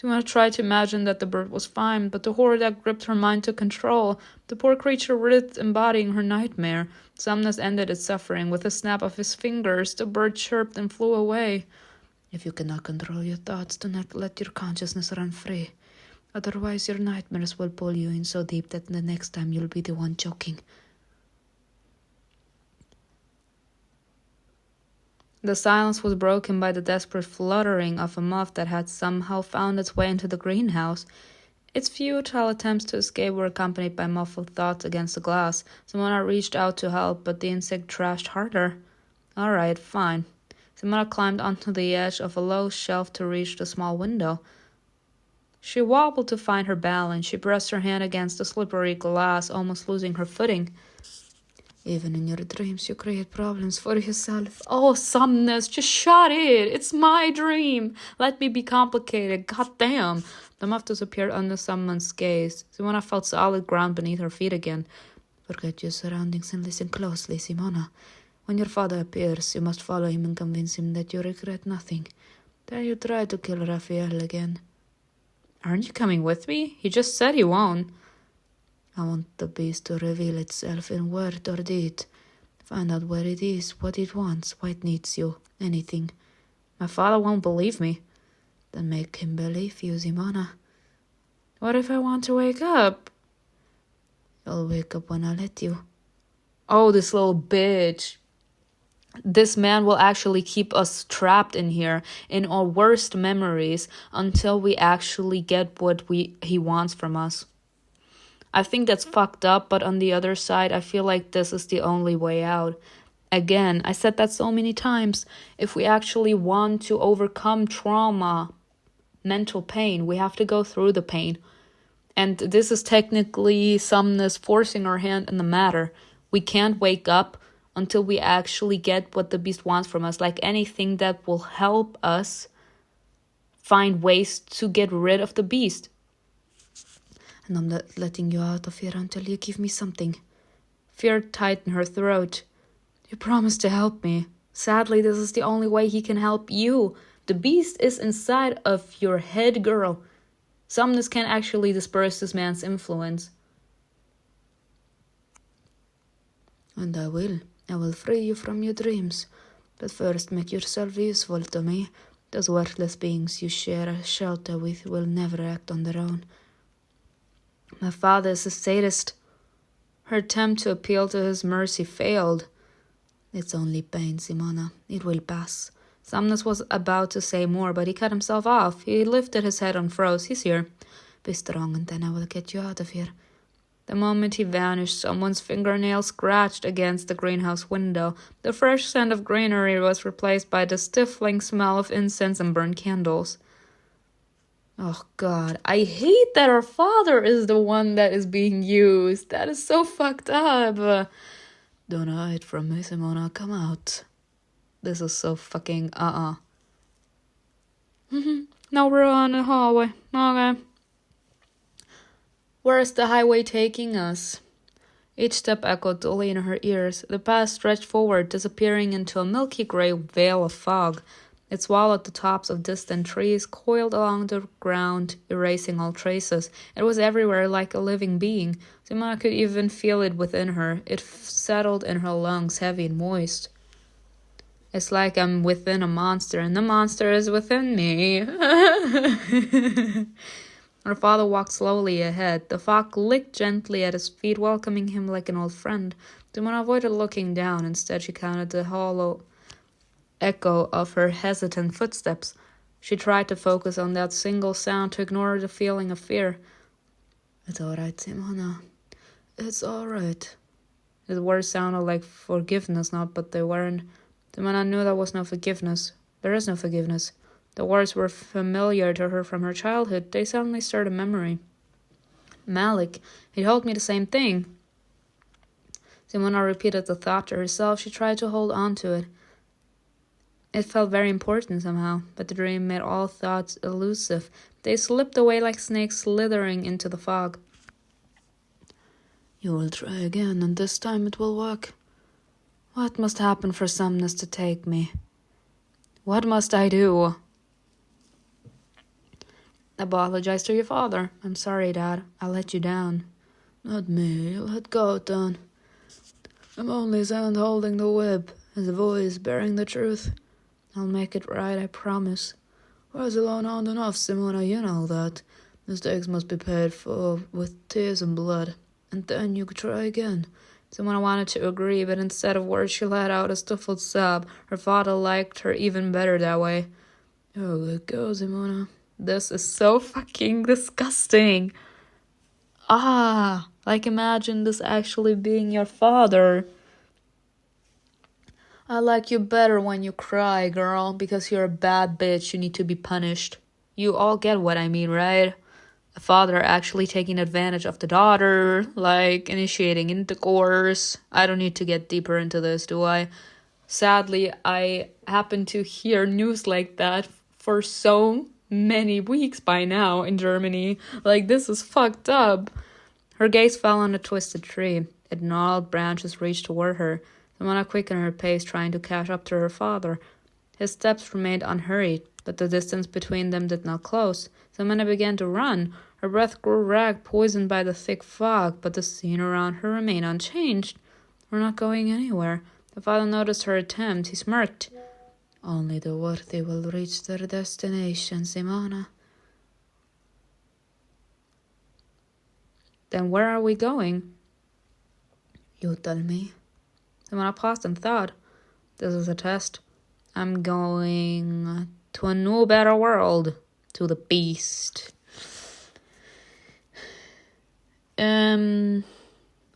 Simona tried to imagine that the bird was fine, but the horror that gripped her mind took control. The poor creature writhed, embodying her nightmare. Somnus ended its suffering. With a snap of his fingers, the bird chirped and flew away. If you cannot control your thoughts, do not let your consciousness run free. Otherwise, your nightmares will pull you in so deep that the next time you'll be the one choking. The silence was broken by the desperate fluttering of a moth that had somehow found its way into the greenhouse. Its futile attempts to escape were accompanied by muffled thoughts against the glass. Simona reached out to help, but the insect thrashed harder. All right, fine. Simona climbed onto the edge of a low shelf to reach the small window. She wobbled to find her balance. She pressed her hand against the slippery glass, almost losing her footing. Even in your dreams, you create problems for yourself. Oh, Somnus, just shut it. It's my dream. Let me be complicated. God damn. The moth disappeared under someone's gaze. Simona felt solid ground beneath her feet again. Forget your surroundings and listen closely, Simona. When your father appears, you must follow him and convince him that you regret nothing. Then you try to kill RAPHAEL again. Aren't you coming with me? He just said he won't. I want the beast to reveal itself in word or deed. Find out where it is, what it wants, why it needs you, anything. My father won't believe me. Then make him believe you, Simona. What if I want to wake up? You'll wake up when I let you. Oh, this little bitch. This man will actually keep us trapped in here, in our worst memories, until we actually get what he wants from us. I think that's fucked up, but on the other side, I feel like this is the only way out. Again, I said that so many times. If we actually want to overcome trauma, mental pain, we have to go through the pain. And this is technically Somnus forcing our hand in the matter. We can't wake up until we actually get what the beast wants from us. Like anything that will help us find ways to get rid of the beast. And I'm not letting you out of here until you give me something. Fear tightened her throat. You promised to help me. Sadly, this is the only way he can help you. The beast is inside of your head, girl. Somnus can actually disperse this man's influence. And I will. I will free you from your dreams. But first make yourself useful to me. Those worthless beings you share a shelter with will never act on their own. My father is a sadist. Her attempt to appeal to his mercy failed. It's only pain, Simona. It will pass. Somnus was about to say more, but he cut himself off. He lifted his head and froze. He's here. Be strong, and then I will get you out of here. The moment he vanished, someone's fingernail scratched against the greenhouse window. The fresh scent of greenery was replaced by the stifling smell of incense and burned candles. Oh god, I hate that our father is the one that is being used. That is so fucked up. Don't hide from me, Simona. Come out. This is so fucking Now we're on the hallway. Okay. Where is the highway taking us? Each step echoed dully in her ears. The path stretched forward, disappearing into a milky gray veil of fog. It swallowed the tops of distant trees, coiled along the ground, erasing all traces. It was everywhere like a living being. Simona could even feel it within her. It settled in her lungs, heavy and moist. It's like I'm within a monster, and the monster is within me. Her father walked slowly ahead. The fog licked gently at his feet, welcoming him like an old friend. Simona avoided looking down. Instead, she counted the hollow echo of her hesitant footsteps. She tried to focus on that single sound to ignore the feeling of fear. It's all right, Simona. It's all right. His words sounded like forgiveness, but they weren't. Simona knew there was no forgiveness. There is no forgiveness. The words were familiar to her from her childhood. They suddenly stirred a memory. Malik, he told me the same thing. Simona repeated the thought to herself. She tried to hold on to it. It felt very important somehow, but the dream made all thoughts elusive. They slipped away like snakes slithering into the fog. You will try again, and this time it will work. What must happen for someness to take me? What must I do? Apologize to your father. I'm sorry, Dad. I let you down. Not me. You let go, Don. I'm only his hand holding the whip, his voice bearing the truth. I'll make it right, I promise. Words alone aren't enough, Simona, you know that. Mistakes must be paid for with tears and blood. And then you could try again. Simona wanted to agree, but instead of words she let out a stifled sob. Her father liked her even better that way. You're a good girl, Simona. This is so fucking disgusting. Like imagine this actually being your father. I like you better when you cry, girl, because you're a bad bitch. You need to be punished. You all get what I mean, right? A father actually taking advantage of the daughter, like initiating intercourse. I don't need to get deeper into this, do I? Sadly, I happen to hear news like that for so many weeks by now in Germany. Like, this is fucked up. Her gaze fell on a twisted tree. Its gnarled branches reached toward her. Simona quickened her pace, trying to catch up to her father. His steps remained unhurried, but the distance between them did not close. Simona began to run. Her breath grew ragged, poisoned by the thick fog, but the scene around her remained unchanged. We're not going anywhere. The father noticed her attempt. He smirked. Only the worthy will reach their destination, Simona. Then where are we going? You tell me. Simona paused and thought. This is a test. I'm going to a new, better world. To the beast.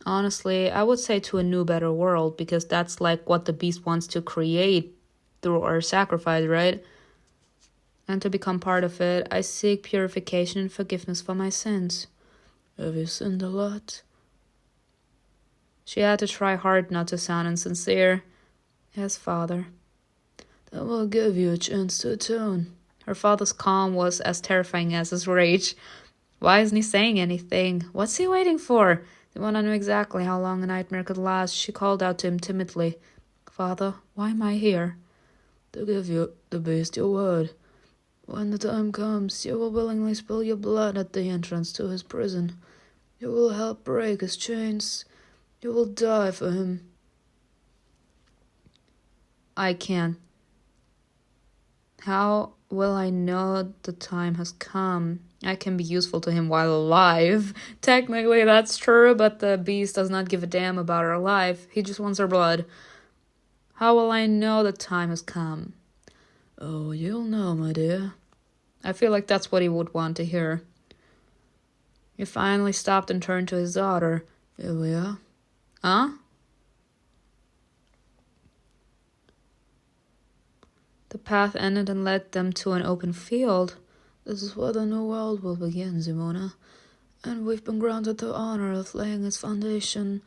Honestly, I would say to a new, better world, because that's like what the beast wants to create through our sacrifice, right? And to become part of it, I seek purification and forgiveness for my sins. Have you sinned a lot? She had to try hard not to sound insincere. Yes, Father. Then we'll give you a chance to atone. Her father's calm was as terrifying as his rage. Why isn't he saying anything? What's he waiting for? Simona knew exactly how long a nightmare could last. She called out to him timidly. Father, why am I here? To give you, the beast, your word. When the time comes, you will willingly spill your blood at the entrance to his prison. You will help break his chains. You will die for him. I can't. How will I know the time has come? I can be useful to him while alive. Technically, that's true, but the beast does not give a damn about her life. He just wants her blood. How will I know the time has come? Oh, you'll know, my dear. I feel like that's what he would want to hear. He finally stopped and turned to his daughter. Here we are. Huh? The path ended and led them to an open field. This is where the new world will begin, Simona. And we've been granted the honor of laying its foundation.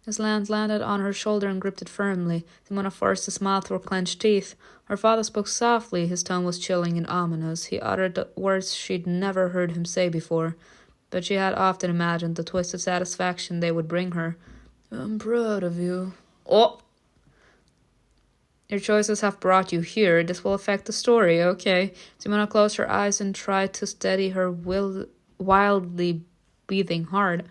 His hand landed on her shoulder and gripped it firmly. Simona forced a smile through her clenched teeth. Her father spoke softly. His tone was chilling and ominous. He uttered the words she'd never heard him say before, but she had often imagined the twist of satisfaction they would bring her. I'm proud of you. Oh! Your choices have brought you here. This will affect the story, okay? Simona closed her eyes and tried to steady her wildly breathing heart.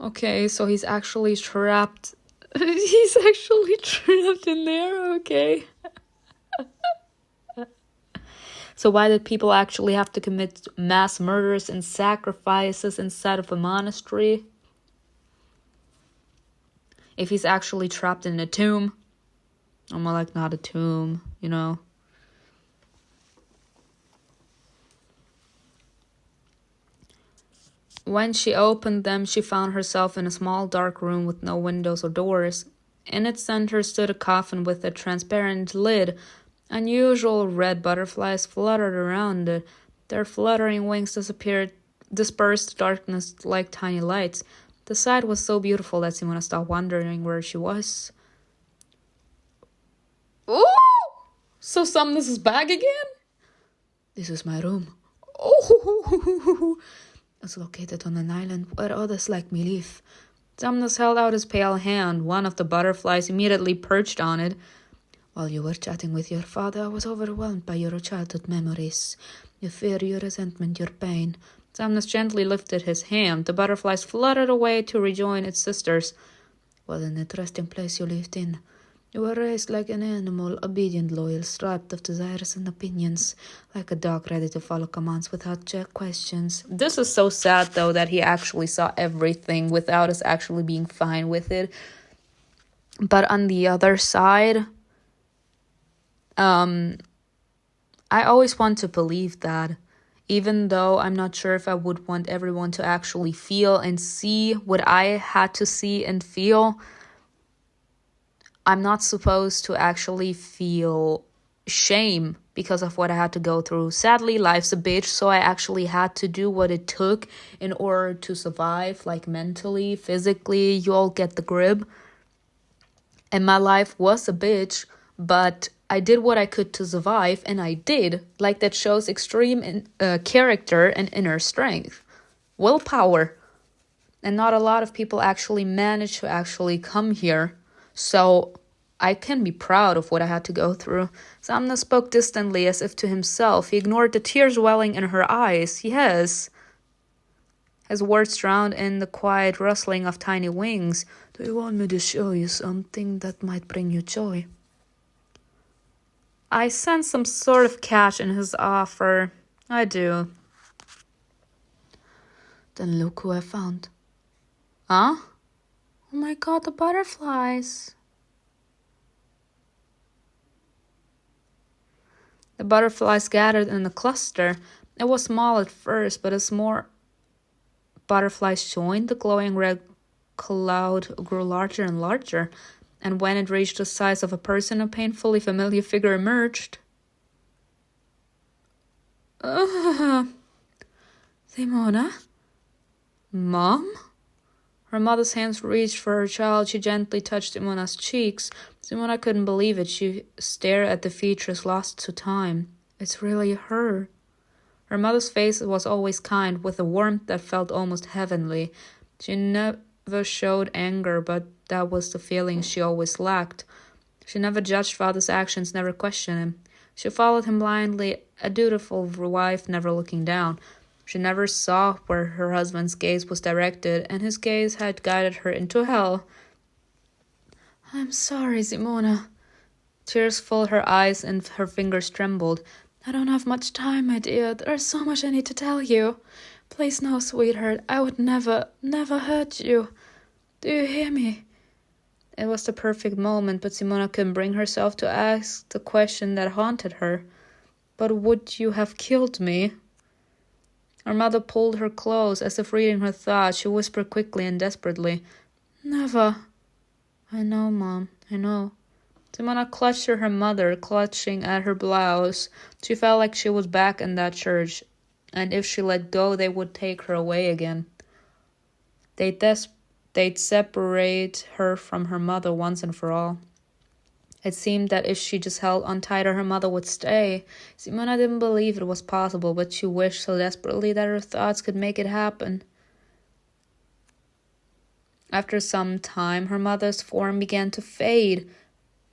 Okay, so he's actually trapped. He's actually trapped in there, okay. So why did people actually have to commit mass murders and sacrifices inside of a monastery? If he's actually trapped in a tomb. I'm like, not a tomb, you know. When she opened them, she found herself in a small dark room with no windows or doors. In its center stood a coffin with a transparent lid. Unusual red butterflies fluttered around it. Their fluttering wings dispersed darkness like tiny lights. The sight was so beautiful that Simona stopped wondering where she was. Ooh! So Somnus is back again? This is my room. Oh! It's located on an island where others like me live. Somnus held out his pale hand. One of the butterflies immediately perched on it. While you were chatting with your father, I was overwhelmed by your childhood memories. Your fear, your resentment, your pain. Somnus gently lifted his hand. The butterflies fluttered away to rejoin its sisters. What an interesting place you lived in. You were raised like an animal, obedient, loyal, stripped of desires and opinions, like a dog ready to follow commands without questions. This is so sad, though, that he actually saw everything without us actually being fine with it. But on the other side, I always want to believe that, even though I'm not sure if I would want everyone to actually feel and see what I had to see and feel, I'm not supposed to actually feel shame because of what I had to go through. Sadly, life's a bitch, so I actually had to do what it took in order to survive, like mentally, physically, you all get the grip. And my life was a bitch, but I did what I could to survive, and I did. Like, that shows extreme character and inner strength. Willpower. And not a lot of people actually manage to actually come here. So I can be proud of what I had to go through. Samna spoke distantly as if to himself. He ignored the tears welling in her eyes. Yes. His words drowned in the quiet rustling of tiny wings. Do you want me to show you something that might bring you joy? I sense some sort of catch in his offer. I do. Then look who I found. Huh? Oh my god, the butterflies. The butterflies gathered in a cluster. It was small at first, but as more butterflies joined, the glowing red cloud grew larger and larger. And when it reached the size of a person, a painfully familiar figure emerged. Simona? Mom? Her mother's hands reached for her child. She gently touched Simona's cheeks. Simona couldn't believe it. She stared at the features lost to time. It's really her. Her mother's face was always kind, with a warmth that felt almost heavenly. She never showed anger, but that was the feeling she always lacked. She never judged father's actions, never questioned him. She followed him blindly, a dutiful wife, never looking down. She never saw where her husband's gaze was directed, and his gaze had guided her into hell. I'm sorry, Simona. Tears filled her eyes and her fingers trembled. I don't have much time, my dear. There's so much I need to tell you. Please know, sweetheart, I would never hurt you. Do you hear me? It was the perfect moment, but Simona couldn't bring herself to ask the question that haunted her. But would you have killed me? Her mother pulled her close, as if reading her thoughts. She whispered quickly and desperately, Never. I know, Mom, I know. Simona clutched to her mother, clutching at her blouse. She felt like she was back in that church, and if she let go, they would take her away again. They'd separate her from her mother once and for all. It seemed that if she just held on tighter, her mother would stay. Simona didn't believe it was possible, but she wished so desperately that her thoughts could make it happen. After some time, her mother's form began to fade.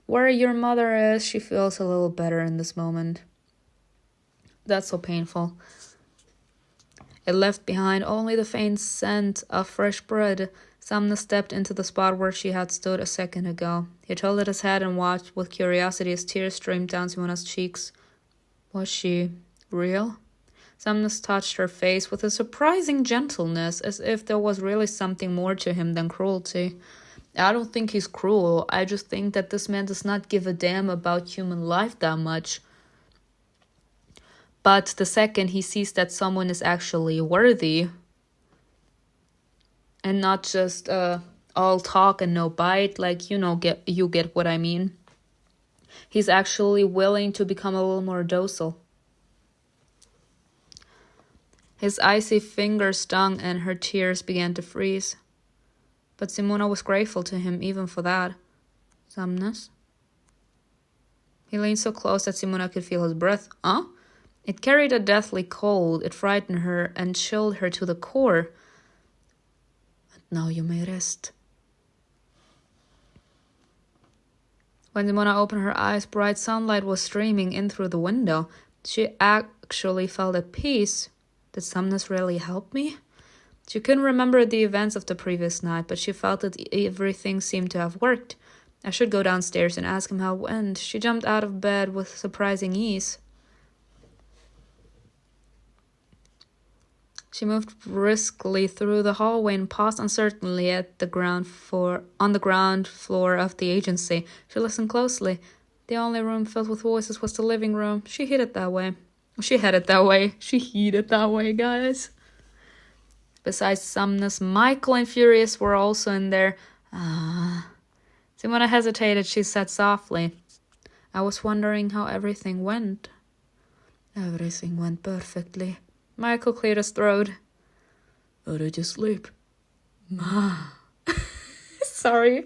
Where your mother is, she feels a little better in this moment. That's so painful. It left behind only the faint scent of fresh bread. Samna stepped into the spot where she had stood a second ago. He tilted his head and watched with curiosity as tears streamed down Simona's cheeks. Was she real? Samna touched her face with a surprising gentleness, as if there was really something more to him than cruelty. I don't think he's cruel. I just think that this man does not give a damn about human life that much. But the second he sees that someone is actually worthy, and not just all talk and no bite, like, you get what I mean. He's actually willing to become a little more docile. His icy fingers stung and her tears began to freeze. But Simona was grateful to him even for that. Samnas? He leaned so close that Simona could feel his breath. Huh? It carried a deathly cold. It frightened her and chilled her to the core. And now you may rest. When Simona opened her eyes, bright sunlight was streaming in through the window. She actually felt at peace. Did Samnas really help me? She couldn't remember the events of the previous night, but she felt that everything seemed to have worked. I should go downstairs and ask him how it went. She jumped out of bed with surprising ease. She moved briskly through the hallway and paused uncertainly on the ground floor of the agency. She listened closely. The only room filled with voices was the living room. She headed that way. She headed that way, guys. Besides Samnas, MIKAEL and Furious were also in there. Simona hesitated. She said softly, I was wondering how everything went. Everything went perfectly. MIKAEL cleared his throat. How did you sleep? Sorry.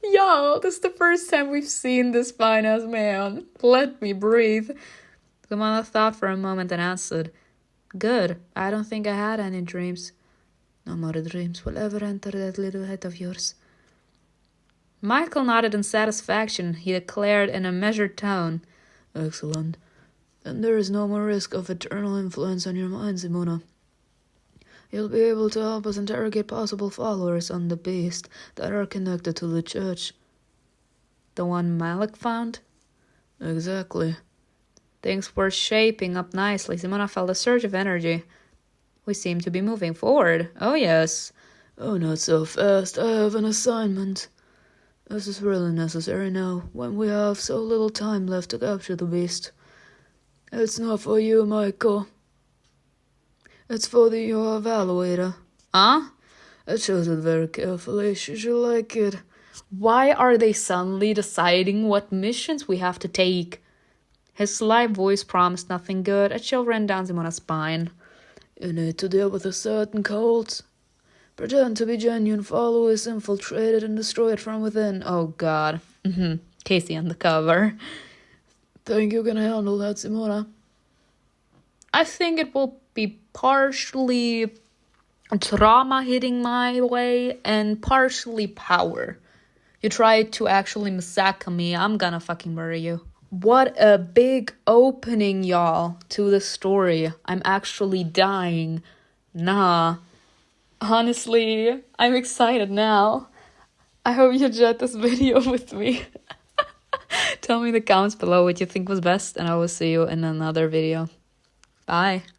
Y'all, this is the first time we've seen this fine-ass man. Let me breathe. Simona thought for a moment and answered, Good. I don't think I had any dreams. No more dreams will ever enter that little head of yours. MIKAEL nodded in satisfaction. He declared in a measured tone, Excellent. Then there is no more risk of eternal influence on your mind, Simona. You'll be able to help us interrogate possible followers on the beast that are connected to the church. The one Malik found? Exactly. Things were shaping up nicely. Simona felt a surge of energy. We seem to be moving forward. Oh, yes. Oh, not so fast. I have an assignment. This is really necessary now, when we have so little time left to capture the beast. It's not for you, MIKAEL. It's for the your evaluator. Huh? I chose it very carefully. She should like it. Why are they suddenly deciding what missions we have to take? His slight voice promised nothing good. A chill ran down Simona's spine. You need to deal with a certain cult. Pretend to be genuine followers, infiltrate it and destroy it from within. Oh, God. Casey undercover. Think you can handle that, Simona? I think it will be partially trauma hitting my way and partially power. You try to actually massacre me, I'm gonna fucking murder you. What a big opening, y'all, to the story. I'm actually dying. Nah. Honestly, I'm excited now. I hope you enjoyed this video with me. Tell me in the comments below what you think was best, and I will see you in another video. Bye.